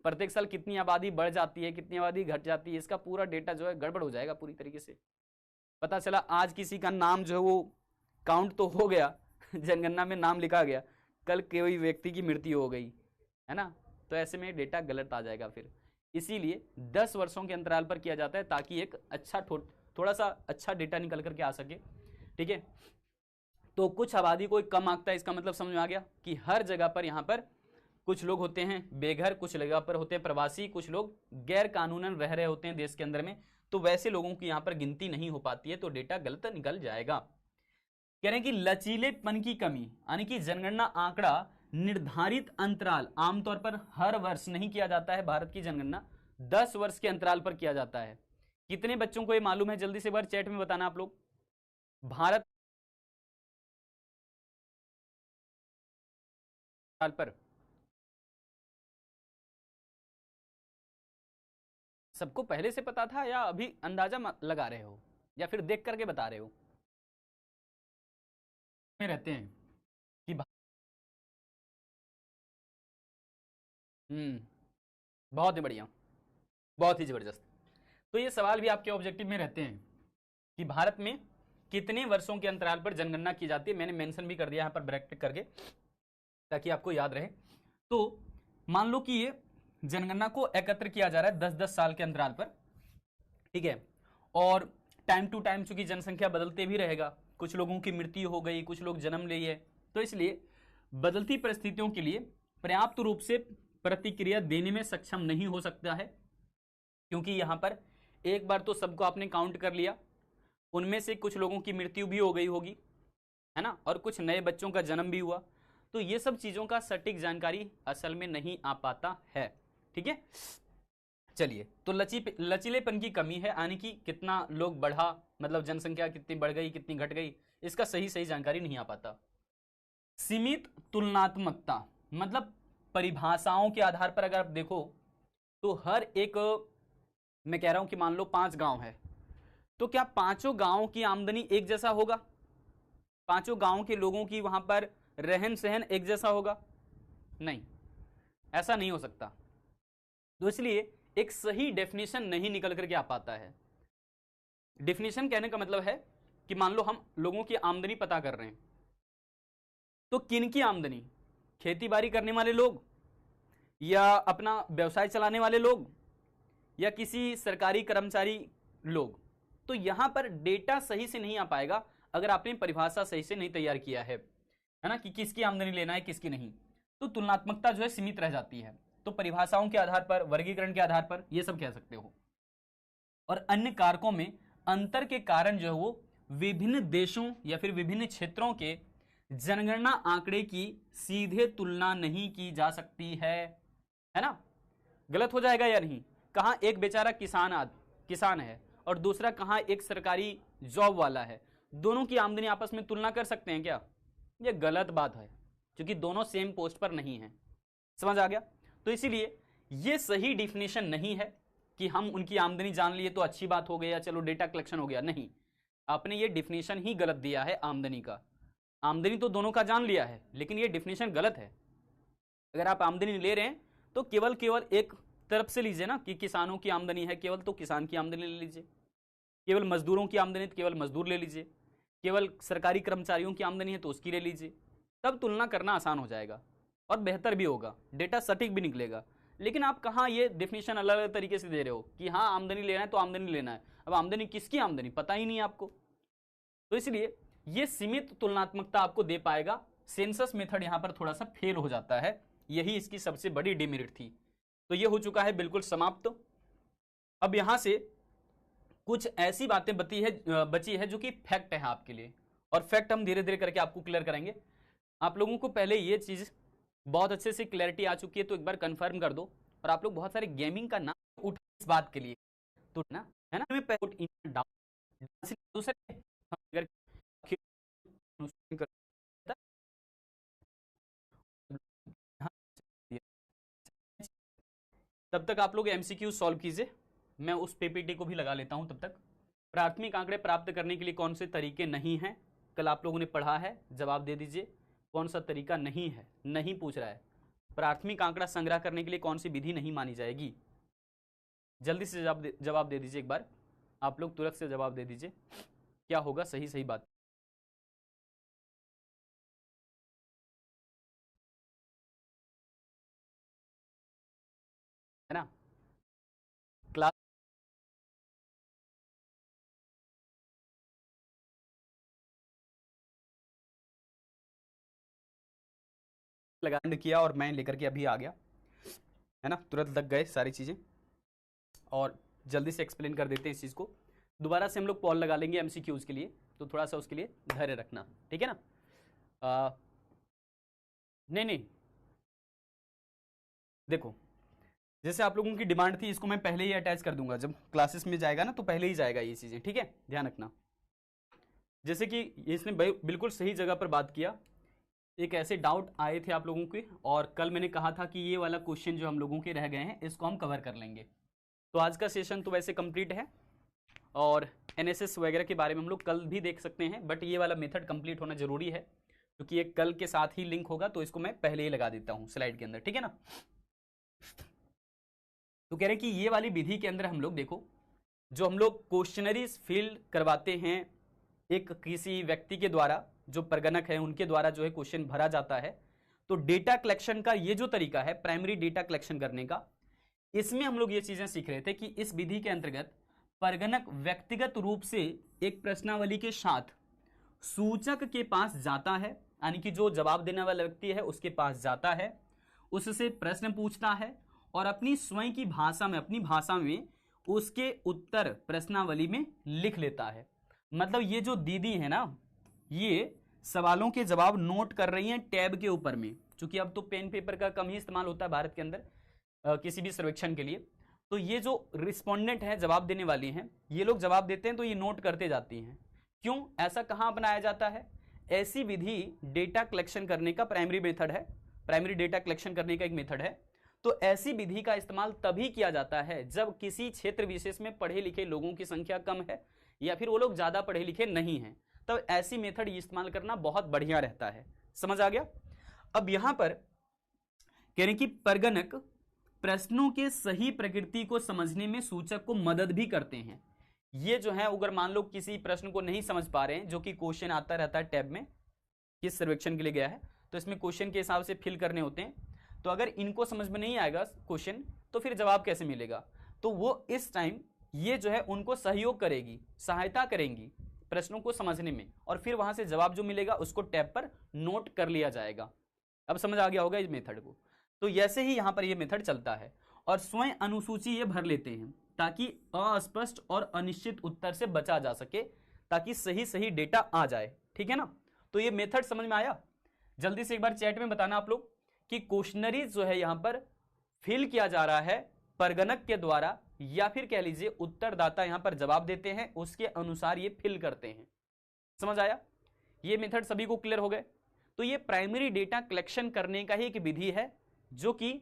प्रत्येक साल कितनी आबादी बढ़ जाती है, कितनी आबादी घट जाती है, इसका पूरा डेटा जो है गड़बड़ हो जाएगा पूरी तरीके से। पता चला आज किसी का नाम जो है वो काउंट तो हो गया, जनगणना में नाम लिखा गया, कल कोई व्यक्ति की मृत्यु हो गई, है ना, तो ऐसे में डेटा गलत आ जाएगा फिर। इसीलिए 10 वर्षों के अंतराल पर किया जाता है, ताकि एक अच्छा थोड़ा सा अच्छा डेटा निकल करके आ सके, ठीक है। तो कुछ आबादी को कम आंकता है, इसका मतलब समझ में आ गया कि हर जगह पर यहाँ पर कुछ लोग होते हैं बेघर, कुछ जगह पर होते हैं प्रवासी, कुछ लोग गैर कानूनन रह रहे होते हैं देश के अंदर में, तो वैसे लोगों की यहाँ पर गिनती नहीं हो पाती है, तो डेटा गलत निकल जाएगा। कह रहे हैं कि लचीलेपन की कमी, यानी कि जनगणना आंकड़ा निर्धारित अंतराल, आमतौर पर हर वर्ष नहीं किया जाता है, भारत की जनगणना 10 वर्ष के अंतराल पर किया जाता है। कितने बच्चों को ये मालूम है, जल्दी से बार चैट में बताना आप लोग। भारत साल पर सबको पहले से पता था या अभी अंदाजा लगा रहे हो या फिर देख करके बता रहे हो? में रहते हैं कि बहुत ही बढ़िया, बहुत ही जबरदस्त। तो ये सवाल भी आपके ऑब्जेक्टिव में रहते हैं कि भारत में कितने वर्षों के अंतराल पर जनगणना की जाती है। मैंने मेंशन भी कर दिया यहाँ पर ब्रैकेट करके, ताकि आपको याद रहे। तो मान लो कि ये जनगणना को एकत्र किया जा रहा है 10-10 साल के अंतराल पर, ठीक है। और टाइम टू टाइम चूंकि जनसंख्या बदलते भी रहेगा, कुछ लोगों की मृत्यु हो गई, कुछ लोग जन्म लिए, तो इसलिए बदलती परिस्थितियों के लिए पर्याप्त रूप से प्रतिक्रिया देने में सक्षम नहीं हो सकता है, क्योंकि यहां पर एक बार तो सबको आपने काउंट कर लिया, उनमें से कुछ लोगों की मृत्यु भी हो गई होगी, है ना, और कुछ नए बच्चों का जन्म भी हुआ, तो ये सब चीजों का सटीक जानकारी असल में नहीं आ पाता है, ठीक है। चलिए, तो लचीलेपन की कमी है, यानी कि कितना लोग बढ़ा, मतलब जनसंख्या कितनी बढ़ गई कितनी घट गई, इसका सही सही जानकारी नहीं आ पाता। सीमित तुलनात्मकता, मतलब परिभाषाओं के आधार पर अगर आप देखो तो हर एक, मैं कह रहा हूं कि मान लो 5 गांव है, तो क्या पांचों गांवों की आमदनी एक जैसा होगा? पांचों गांव के लोगों की वहां पर रहन सहन एक जैसा होगा? नहीं, ऐसा नहीं हो सकता। तो इसलिए एक सही डेफिनेशन नहीं निकल करके आ पाता है। डेफिनेशन कहने का मतलब है कि मान लो हम लोगों की आमदनी पता कर रहे हैं, तो किन की आमदनी? खेती बाड़ी करने वाले लोग, या अपना व्यवसाय चलाने वाले लोग, या किसी सरकारी कर्मचारी लोग? तो यहां पर डेटा सही से नहीं आ पाएगा अगर आपने परिभाषा सही से नहीं तैयार किया है ना, कि किसकी आमदनी लेना है किसकी नहीं। तो तुलनात्मकता जो है सीमित रह जाती है। तो परिभाषाओं के आधार पर, वर्गीकरण के आधार पर ये सब कह सकते हो। और अन्य कारकों में अंतर के कारण जो है वो विभिन्न देशों या फिर विभिन्न क्षेत्रों के जनगणना आंकड़े की सीधे तुलना नहीं की जा सकती है ना। गलत हो जाएगा या नहीं? कहां एक बेचारा किसान है और दूसरा कहां एक सरकारी जॉब वाला है, दोनों की आमदनी आपस में तुलना कर सकते हैं क्या? ये गलत बात है, क्योंकि दोनों सेम पोस्ट पर नहीं है। समझ आ गया? तो इसीलिए ये सही डिफिनेशन नहीं है कि हम उनकी आमदनी जान लिए तो अच्छी बात हो गई या चलो डेटा कलेक्शन हो गया, नहीं, आपने ये डिफिनेशन ही गलत दिया है आमदनी का। आमदनी तो दोनों का जान लिया है, लेकिन ये डिफिनेशन गलत है। अगर आप आमदनी ले रहे हैं तो केवल केवल एक तरफ से लीजिए ना, कि किसानों की आमदनी है केवल तो किसान की आमदनी ले लीजिए, केवल मजदूरों की आमदनी तो केवल मजदूर ले लीजिए, केवल सरकारी कर्मचारियों की आमदनी है तो उसकी ले लीजिए, तब तुलना करना आसान हो जाएगा और बेहतर भी होगा, डेटा सटीक भी निकलेगा। लेकिन आप कहाँ ये डिफिनेशन अलग अलग तरीके से दे रहे हो कि हाँ आमदनी लेना है तो आमदनी लेना है, अब आमदनी किसकी आमदनी पता ही नहीं है आपको। तो इसलिए ये सीमित तुलनात्मकता आपको दे पाएगा। सेंसस मेथड यहां पर थोड़ा सा फेल हो जाता है, यही इसकी सबसे बड़ी डिमेरिट थी। तो ये हो चुका है बिल्कुल समाप्त। अब यहां से कुछ ऐसी बातें बची है जो कि फैक्ट है आपके लिए, और फैक्ट हम धीरे धीरे करके आपको क्लियर करेंगे। आप लोगों को पहले ये चीज बहुत अच्छे से क्लैरिटी आ चुकी है तो एक बार कंफर्म कर दो। और आप लोग बहुत सारे गेमिंग का नाम उठा इस बात के लिए, तो ना है ना, दूसरे अगर तब तक आप लोग एमसीक्यू सॉल्व कीजिए, मैं उस पीपीटी को भी लगा लेता हूं। तब तक प्राथमिक आंकड़े प्राप्त करने के लिए कौन से तरीके नहीं हैं, कल आप लोगों ने पढ़ा है, जवाब दे दीजिए। कौन सा तरीका नहीं है, नहीं पूछ रहा है। प्राथमिक आंकड़ा संग्रह करने के लिए कौन सी विधि नहीं मानी जाएगी, जल्दी से जवाब दे दीजिए एक बार, आप लोग तुरंत से जवाब दे दीजिए, क्या होगा सही सही बात। है ना क्लास लगाने किया और मैं लेकर के अभी आ गया, है ना, तुरंत लग गए सारी चीजें, और जल्दी से एक्सप्लेन कर देते हैं इस चीज को। दोबारा से हम लोग पॉल लगा लेंगे एमसीक्यूज के लिए, तो थोड़ा सा उसके लिए धैर्य रखना, ठीक है ना। नहीं नहीं, देखो जैसे आप लोगों की डिमांड थी, इसको मैं पहले ही अटैच कर दूंगा, जब क्लासेस में जाएगा ना तो पहले ही जाएगा ये चीजें, ठीक है, ध्यान रखना। जैसे कि इसने बिल्कुल सही जगह पर बात किया। एक ऐसे डाउट आए थे आप लोगों के, और कल मैंने कहा था कि ये वाला क्वेश्चन जो हम लोगों के रह गए हैं इसको हम कवर कर लेंगे। तो आज का सेशन तो वैसे कंप्लीट है, और एनएसएस वगैरह के बारे में हम लोग कल भी देख सकते हैं, बट ये वाला मेथड कंप्लीट होना जरूरी है क्योंकि ये कल के साथ ही लिंक होगा, तो इसको मैं पहले ही लगा देता हूँ स्लाइड के अंदर, ठीक है ना। तो कह रहे हैं कि ये वाली विधि के अंदर हम लोग देखो, जो हम लोग क्वेश्चनरीज फिल करवाते हैं एक किसी व्यक्ति के द्वारा, जो प्रगणक है उनके द्वारा जो है क्वेश्चन भरा जाता है, तो डेटा कलेक्शन का ये जो तरीका है प्राइमरी डेटा कलेक्शन करने का, इसमें हम लोग ये चीजें सीख रहे थे कि इस विधि के अंतर्गत प्रगणक व्यक्तिगत रूप से एक प्रश्नावली के साथ सूचक के पास जाता है, यानी कि जो जवाब देने वाला व्यक्ति है उसके पास जाता है, उससे प्रश्न पूछता है और अपनी स्वयं की भाषा में, अपनी भाषा में उसके उत्तर प्रश्नावली में लिख लेता है। मतलब ये जो दीदी है ना, ये सवालों के जवाब नोट कर रही हैं टैब के ऊपर में, क्योंकि अब तो पेन पेपर का कम ही इस्तेमाल होता है भारत के अंदर किसी भी सर्वेक्षण के लिए। तो ये जो रिस्पोंडेंट है, जवाब देने वाली हैं, ये लोग जवाब देते हैं तो ये नोट करते जाती हैं। क्यों ऐसा कहाँ अपनाया जाता है? ऐसी विधि डेटा कलेक्शन करने का प्राइमरी मेथड है, प्राइमरी डेटा कलेक्शन करने का एक मेथड है। तो ऐसी विधि का इस्तेमाल तभी किया जाता है जब किसी क्षेत्र विशेष में पढ़े लिखे लोगों की संख्या कम है या फिर वो लोग ज्यादा पढ़े लिखे नहीं हैं, तब तो ऐसी मेथड इस्तेमाल करना बहुत बढ़िया रहता है। समझ आ गया? अब यहां पर कह रहे हैं कि प्रगणक प्रश्नों के सही प्रकृति को समझने में सूचक को मदद भी करते हैं। ये जो है, अगर मान लो किसी प्रश्न को नहीं समझ पा रहे हैं, जो कि क्वेश्चन आता रहता है टैब में, किस सर्वेक्षण के लिए गया है तो इसमें क्वेश्चन के हिसाब से फिल करने होते हैं, तो अगर इनको समझ में नहीं आएगा क्वेश्चन तो फिर जवाब कैसे मिलेगा? तो वो इस टाइम ये जो है उनको सहयोग करेगी, सहायता करेंगी प्रश्नों को समझने में, और फिर वहां से जवाब जो मिलेगा उसको टैब पर नोट कर लिया जाएगा। अब समझ आ गया होगा इस मेथड को। तो ऐसे ही यहां पर यह मेथड चलता है, और स्वयं अनुसूची ये भर लेते हैं ताकि अस्पष्ट और अनिश्चित उत्तर से बचा जा सके, ताकि सही सही डेटा आ जाए। ठीक है ना? तो ये मेथड समझ में आया? जल्दी से एक बार चैट में बताना आप लोग कि क्वेश्चनरी जो है यहां पर फिल किया जा रहा है प्रगणक के द्वारा, या फिर कह लीजिए उत्तरदाता यहां पर जवाब देते हैं, उसके अनुसार ये फिल करते हैं। समझ आया? ये मेथड सभी को क्लियर हो गए? तो ये प्राइमरी डेटा कलेक्शन करने का ही एक विधि है जो कि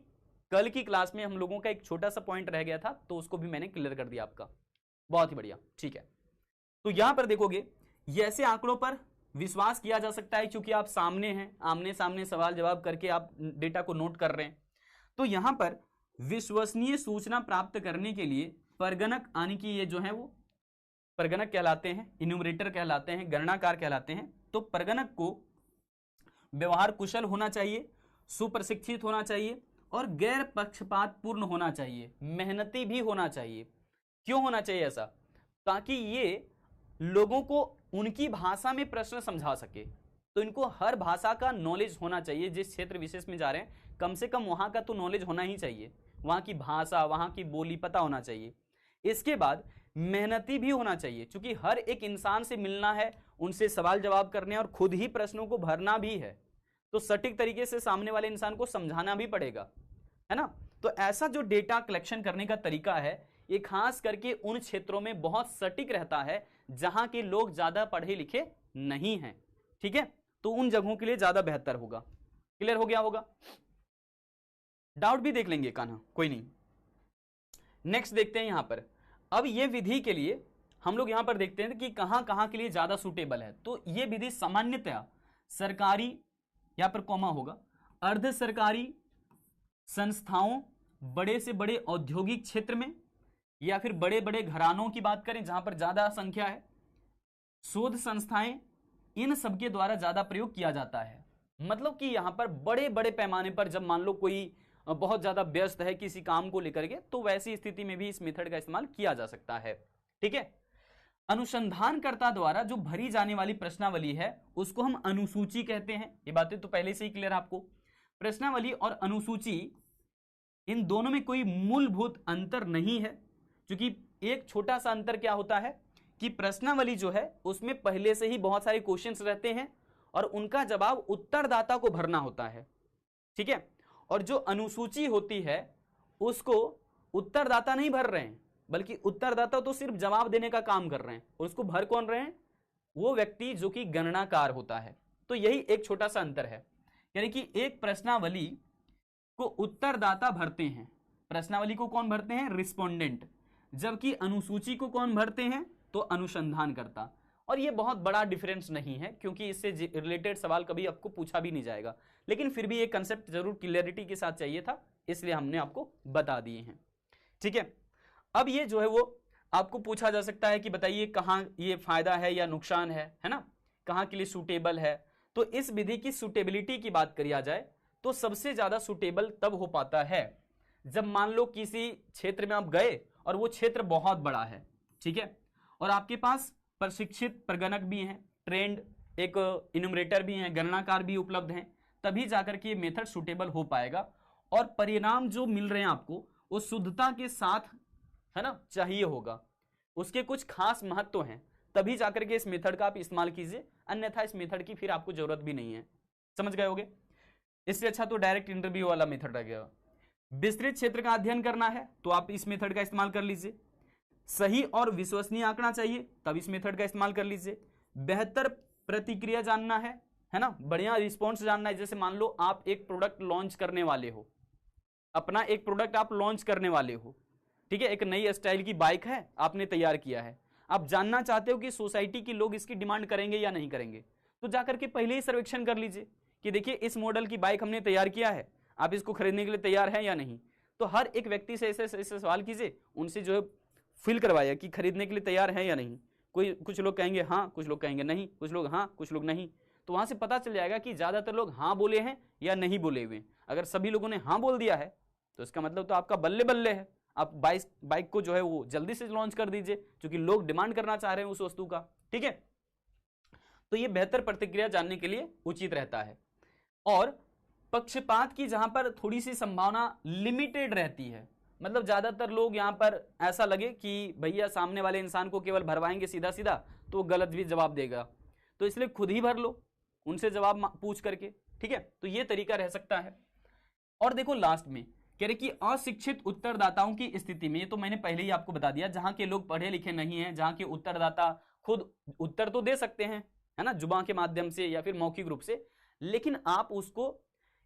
कल की क्लास में हम लोगों का एक छोटा सा पॉइंट रह गया था, तो उसको भी मैंने क्लियर कर दिया आपका। बहुत ही बढ़िया, ठीक है। तो यहां पर देखोगे ये ऐसे आंकड़ों पर विश्वास किया जा सकता है क्योंकि आप सामने हैं, आमने सामने सवाल जवाब करके आप डेटा को नोट कर रहे हैं। तो यहां पर विश्वसनीय सूचना प्राप्त करने के लिए परगणक यानी कि ये जो है वो परगणक कहलाते हैं, इन्यूमरेटर कहलाते हैं, गणनाकार कहलाते हैं। तो परगणक को व्यवहार कुशल होना चाहिए, सुप्रशिक्षित होना चाहिए और गैर पक्षपात पूर्ण होना चाहिए, मेहनती भी होना चाहिए। क्यों होना चाहिए ऐसा? ताकि ये लोगों को उनकी भाषा में प्रश्न समझा सके। तो इनको हर भाषा का नॉलेज होना चाहिए। जिस क्षेत्र विशेष में जा रहे हैं कम से कम वहां का तो नॉलेज होना ही चाहिए, वहां की भाषा, वहां की बोली पता होना चाहिए। इसके बाद मेहनती भी होना चाहिए, क्योंकि हर एक इंसान से मिलना है, उनसे सवाल जवाब करने और खुद ही प्रश्नों को भरना भी है, तो सटीक तरीके से सामने वाले इंसान को समझाना भी पड़ेगा, है ना। तो ऐसा जो डेटा कलेक्शन करने का तरीका है ये खास करके उन क्षेत्रों में बहुत सटीक रहता है जहां के लोग ज्यादा पढ़े लिखे नहीं हैं, ठीक है। तो उन जगहों के लिए ज्यादा बेहतर होगा। क्लियर हो गया होगा? डाउट भी देख लेंगे कान्हा, कोई नहीं। नेक्स्ट देखते हैं यहां पर। अब ये विधि के लिए हम लोग यहां पर देखते हैं कि कहां कहां के लिए ज्यादा सुटेबल है। तो ये विधि सामान्यतया सरकारी, यहां पर कॉमा होगा, अर्ध सरकारी संस्थाओं, बड़े से बड़े औद्योगिक क्षेत्र में, या फिर बड़े बड़े घरानों की बात करें जहां पर ज्यादा संख्या है, शोध संस्थाएं, इन सबके द्वारा ज्यादा प्रयोग किया जाता है। मतलब कि यहां पर बड़े बड़े पैमाने पर जब मान लो कोई बहुत ज्यादा व्यस्त है किसी काम को लेकर के, तो वैसी स्थिति में भी इस मेथड का इस्तेमाल किया जा सकता है, ठीक है। अनुसंधानकर्ता द्वारा जो भरी जाने वाली प्रश्नावली है उसको हम अनुसूची कहते हैं। ये बातें तो पहले से ही क्लियर आपको। प्रश्नावली और अनुसूची इन दोनों में कोई मूलभूत अंतर नहीं है, क्योंकि एक छोटा सा अंतर क्या होता है कि प्रश्नावली जो है उसमें पहले से ही बहुत सारे क्वेश्चंस रहते हैं और उनका जवाब उत्तरदाता को भरना होता है, ठीक है। और जो अनुसूची होती है उसको उत्तरदाता नहीं भर रहे हैं, बल्कि उत्तरदाता तो सिर्फ जवाब देने का काम कर रहे हैं, और उसको भर कौन रहे हैं? वो व्यक्ति जो कि गणनाकार होता है। तो यही एक छोटा सा अंतर है, यानी कि एक प्रश्नावली को उत्तरदाता भरते हैं, प्रश्नावली को कौन भरते हैं? रिस्पोंडेंट। जबकि अनुसूची को कौन भरते हैं? तो अनुसंधानकर्ता। और ये बहुत बड़ा डिफरेंस नहीं है, क्योंकि इससे रिलेटेड सवाल कभी आपको पूछा भी नहीं जाएगा, लेकिन फिर भी ये कंसेप्ट जरूर क्लियरिटी के साथ चाहिए था, इसलिए हमने आपको बता दिए हैं, ठीक है। अब ये जो है वो आपको पूछा जा सकता है कि बताइए कहाँ ये फायदा है या नुकसान है ना, कहाँ के लिए सूटेबल है। तो इस विधि की सूटेबिलिटी की बात करी जाए तो सबसे ज्यादा सूटेबल तब हो पाता है जब मान लो किसी क्षेत्र में आप गए और वो क्षेत्र बहुत बड़ा है, ठीक है, और आपके पास प्रशिक्षित प्रगणक भी हैं, ट्रेंड एक इन्यूमरेटर भी हैं, गणनाकार भी उपलब्ध हैं, तभी जाकर के ये मेथड सूटेबल हो पाएगा। और परिणाम जो मिल रहे हैं आपको वो शुद्धता के साथ, है ना, चाहिए होगा, उसके कुछ खास महत्व हैं, तभी जाकर के इस मेथड का आप इस्तेमाल कीजिए, अन्यथा इस मेथड की फिर आपको जरूरत भी नहीं है। समझ गए होगे? इससे अच्छा तो डायरेक्ट इंटरव्यू वाला मेथड रह गया। विस्तृत क्षेत्र का अध्ययन करना है तो आप इस मेथड का इस्तेमाल कर लीजिए। सही और विश्वसनीय आंकड़ा चाहिए तब इस मेथड का इस्तेमाल कर लीजिए। बेहतर प्रतिक्रिया जानना है ना, बढ़िया रिस्पॉन्स जानना है, जैसे मान लो आप एक प्रोडक्ट लॉन्च करने वाले हो, अपना एक प्रोडक्ट आप लॉन्च करने वाले हो, ठीक है, एक नई स्टाइल की बाइक है आपने तैयार किया है, आप जानना चाहते हो कि सोसाइटी के लोग इसकी डिमांड करेंगे या नहीं करेंगे, तो जाकर के पहले ही सर्वेक्षण कर लीजिए कि देखिए इस मॉडल की बाइक हमने तैयार किया है, आप इसको खरीदने के लिए तैयार हैं या नहीं। तो हर एक व्यक्ति से ऐसे सवाल कीजिए, उनसे जो है फील करवाइए कि खरीदने के लिए तैयार हैं या नहीं। कुछ लोग कहेंगे हाँ, कुछ लोग कहेंगे नहीं, कुछ लोग हाँ, कुछ लोग नहीं। तो वहां से पता चल जाएगा कि ज्यादातर लोग हाँ बोले हैं या नहीं बोले हुए। अगर सभी लोगों ने हाँ बोल दिया है तो इसका मतलब तो आपका बल्ले बल्ले है, आप बाइक को जो है वो जल्दी से लॉन्च कर दीजिए, क्योंकि लोग डिमांड करना चाह रहे हैं उस वस्तु का, ठीक है। तो ये बेहतर प्रतिक्रिया जानने के लिए उचित रहता है। और पक्षपात की जहां पर थोड़ी सी संभावना लिमिटेड रहती है, मतलब ज्यादातर लोग यहां पर ऐसा लगे कि भैया सामने वाले इंसान को केवल भरवाएंगे सीधा सीधा तो वो गलत भी जवाब देगा, तो इसलिए खुद ही भर लो उनसे जवाब पूछ करके, ठीक है। तो ये तरीका रह सकता है। और देखो लास्ट में कह रहे कि अशिक्षित उत्तरदाताओं की स्थिति में, ये तो मैंने पहले ही आपको बता दिया, जहां के लोग पढ़े लिखे नहीं है, जहां के उत्तरदाता खुद उत्तर तो दे सकते हैं, है ना, जुबान के माध्यम से या फिर मौखिक रूप से, लेकिन आप उसको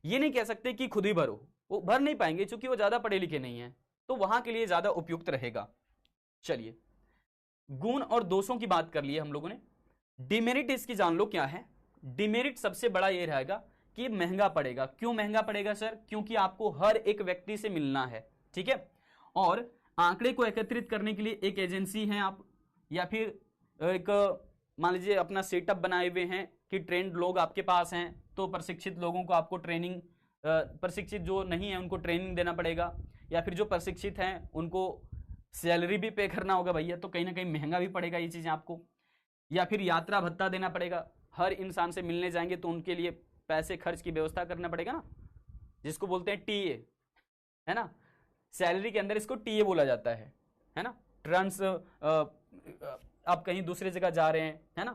ये नहीं कह सकते कि खुद ही भरो, वो भर नहीं पाएंगे क्योंकि वो ज्यादा पढ़े लिखे नहीं है, तो वहां के लिए ज्यादा उपयुक्त रहेगा। चलिए, गुण और दोषों की बात कर ली हम लोगों ने। डिमेरिट इसकी जान लो क्या है। डिमेरिट सबसे बड़ा ये रहेगा कि महंगा पड़ेगा। क्यों महंगा पड़ेगा सर? क्योंकि आपको हर एक व्यक्ति से मिलना है, ठीक है, और आंकड़े को एकत्रित करने के लिए एक एजेंसी है आप, या फिर एक मान लीजिए अपना सेटअप बनाए हुए हैं कि ट्रेंड लोग आपके पास हैं, तो प्रशिक्षित लोगों को आपको ट्रेनिंग, प्रशिक्षित जो नहीं है उनको ट्रेनिंग देना पड़ेगा, या फिर जो प्रशिक्षित हैं उनको सैलरी भी पे करना होगा भैया, तो कहीं ना कहीं महंगा भी पड़ेगा ये चीज़ें आपको। या फिर यात्रा भत्ता देना पड़ेगा, हर इंसान से मिलने जाएंगे तो उनके लिए पैसे खर्च की व्यवस्था करना पड़ेगा ना, जिसको बोलते हैं टीए, है ना, सैलरी के अंदर इसको टीए बोला जाता है ना। ट्रांस आप कहीं दूसरी जगह जा रहे हैं, है ना,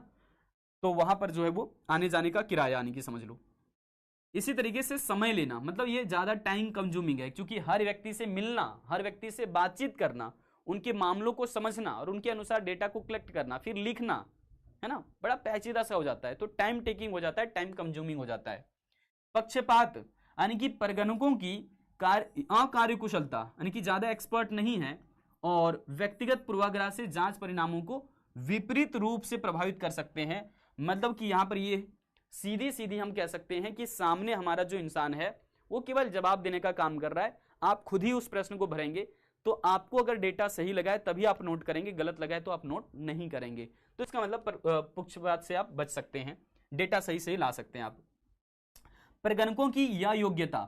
तो वहां पर जो है वो आने जाने का किराया आने की समझ लो। इसी तरीके से समय लेना, मतलब ये ज्यादा टाइम कंज्यूमिंग है, क्योंकि हर व्यक्ति से मिलना, हर व्यक्ति से बातचीत करना, उनके मामलों को समझना और उनके अनुसार डेटा को कलेक्ट करना, फिर लिखना, है ना, बड़ा पेचीदा सा हो जाता है, तो टाइम टेकिंग हो जाता है, टाइम कंज्यूमिंग हो जाता है। पक्षपात यानी कि परिगणकों की अकार्यकुशलता, यानी कि ज्यादा एक्सपर्ट नहीं है और व्यक्तिगत पूर्वाग्रह से जांच परिणामों को विपरीत रूप से प्रभावित कर सकते हैं। मतलब कि यहां पर ये सीधी सीधी हम कह सकते हैं कि सामने हमारा जो इंसान है वो केवल जवाब देने का काम कर रहा है, आप खुद ही उस प्रश्न को भरेंगे, तो आपको अगर डेटा सही लगा है तभी आप नोट करेंगे, गलत लगा है तो आप नोट नहीं करेंगे। तो इसका मतलब पक्षपात से आप बच सकते हैं, डेटा सही सही ला सकते हैं आप। परिगणकों की यह योग्यता,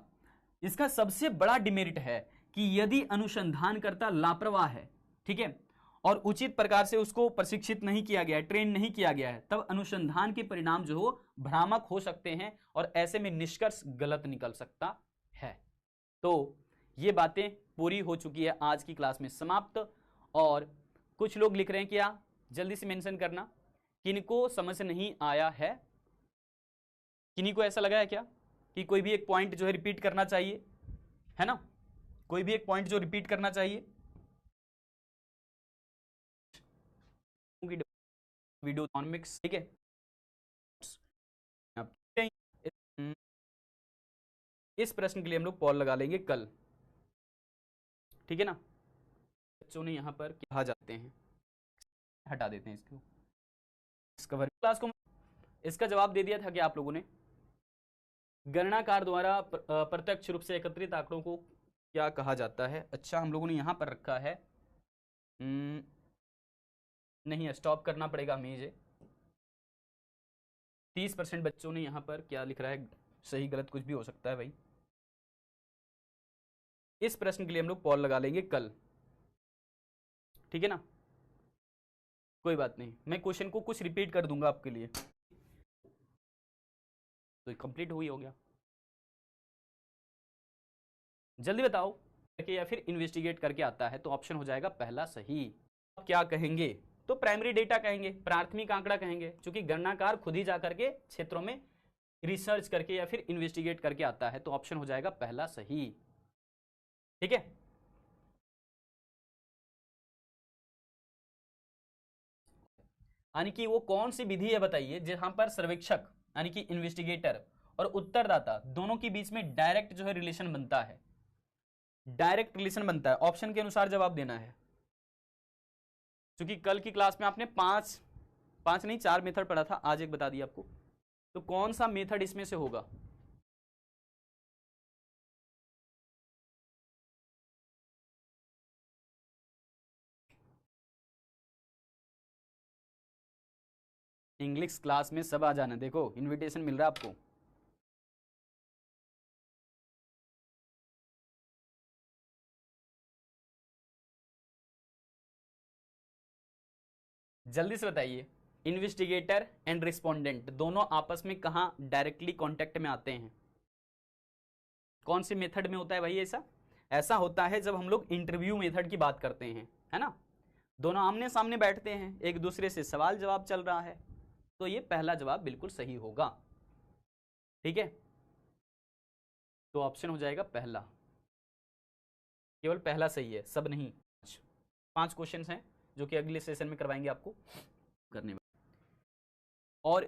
इसका सबसे बड़ा डिमेरिट है कि यदि अनुसंधानकर्ता लापरवाह है, ठीक है, और उचित प्रकार से उसको प्रशिक्षित नहीं किया गया है, ट्रेन नहीं किया गया है, तब अनुसंधान के परिणाम जो हो भ्रामक हो सकते हैं और ऐसे में निष्कर्ष गलत निकल सकता है। तो ये बातें पूरी हो चुकी है आज की क्लास में समाप्त। और कुछ लोग लिख रहे हैं क्या, जल्दी से मेंशन करना, किनको समझ नहीं आया है, किन्हीं को ऐसा लगा है क्या कि कोई भी एक पॉइंट जो है रिपीट करना चाहिए, है ना, कोई भी एक पॉइंट जो रिपीट करना चाहिए। वीडियो इकोनॉमिक्स, ठीक है, इस प्रश्न के लिए हम लोग पॉल लगा लेंगे कल, ठीक है ना। बच्चों ने यहाँ पर क्या जाते हैं, हटा देते हैं इसको, डिस्कवर क्लास को इसका जवाब दे दिया था कि आप लोगों ने गणनाकार द्वारा प्रत्यक्ष रूप से एकत्रित आंकड़ों को क्या कहा जाता है। अच्छा, हम लोगों ने यहाँ पर रखा है, नहीं स्टॉप करना पड़ेगा हमें ये। 30% बच्चों ने यहाँ पर क्या लिख रहा है, सही गलत कुछ भी हो सकता है भाई। इस प्रश्न के लिए हम लोग पॉल लगा लेंगे कल, ठीक है ना, कोई बात नहीं, मैं क्वेश्चन को कुछ रिपीट कर दूंगा आपके लिए, तो कंप्लीट हुई हो गया। जल्दी बताओ, करके या फिर इन्वेस्टिगेट करके आता है, तो ऑप्शन हो जाएगा पहला सही। आप क्या कहेंगे, तो प्राइमरी डेटा कहेंगे, प्राथमिक आंकड़ा कहेंगे, क्योंकि गणनाकार खुद ही जाकर के क्षेत्रों में रिसर्च करके या फिर इन्वेस्टिगेट करके आता है, तो ऑप्शन हो जाएगा पहला सही, ठीक है। यानी कि वो कौन सी विधि है बताइए जहां पर सर्वेक्षक यानी कि इन्वेस्टिगेटर और उत्तरदाता दोनों के बीच में डायरेक्ट जो है रिलेशन बनता है, डायरेक्ट रिलेशन बनता है, ऑप्शन के अनुसार जवाब देना है। क्योंकि कल की क्लास में आपने पांच नहीं 4 मेथड पढ़ा था, आज एक बता दिया आपको, तो कौन सा मेथड इसमें से होगा। इंग्लिश क्लास में सब आ जाना, देखो इनविटेशन मिल रहा है आपको। जल्दी से बताइए, इन्वेस्टिगेटर एंड रिस्पोंडेंट दोनों आपस में कहां डायरेक्टली कांटेक्ट में आते हैं, कौन से मेथड में होता है भाई ऐसा। ऐसा होता है जब हम लोग इंटरव्यू मेथड की बात करते हैं, है ना, दोनों आमने सामने बैठते हैं, एक दूसरे से सवाल जवाब चल रहा है, तो ये पहला जवाब बिल्कुल सही होगा, ठीक है। तो ऑप्शन हो जाएगा पहला, केवल पहला सही है, सब नहीं। 5 क्वेश्चंस हैं जो कि अगले सेशन में करवाएंगे आपको करने में। और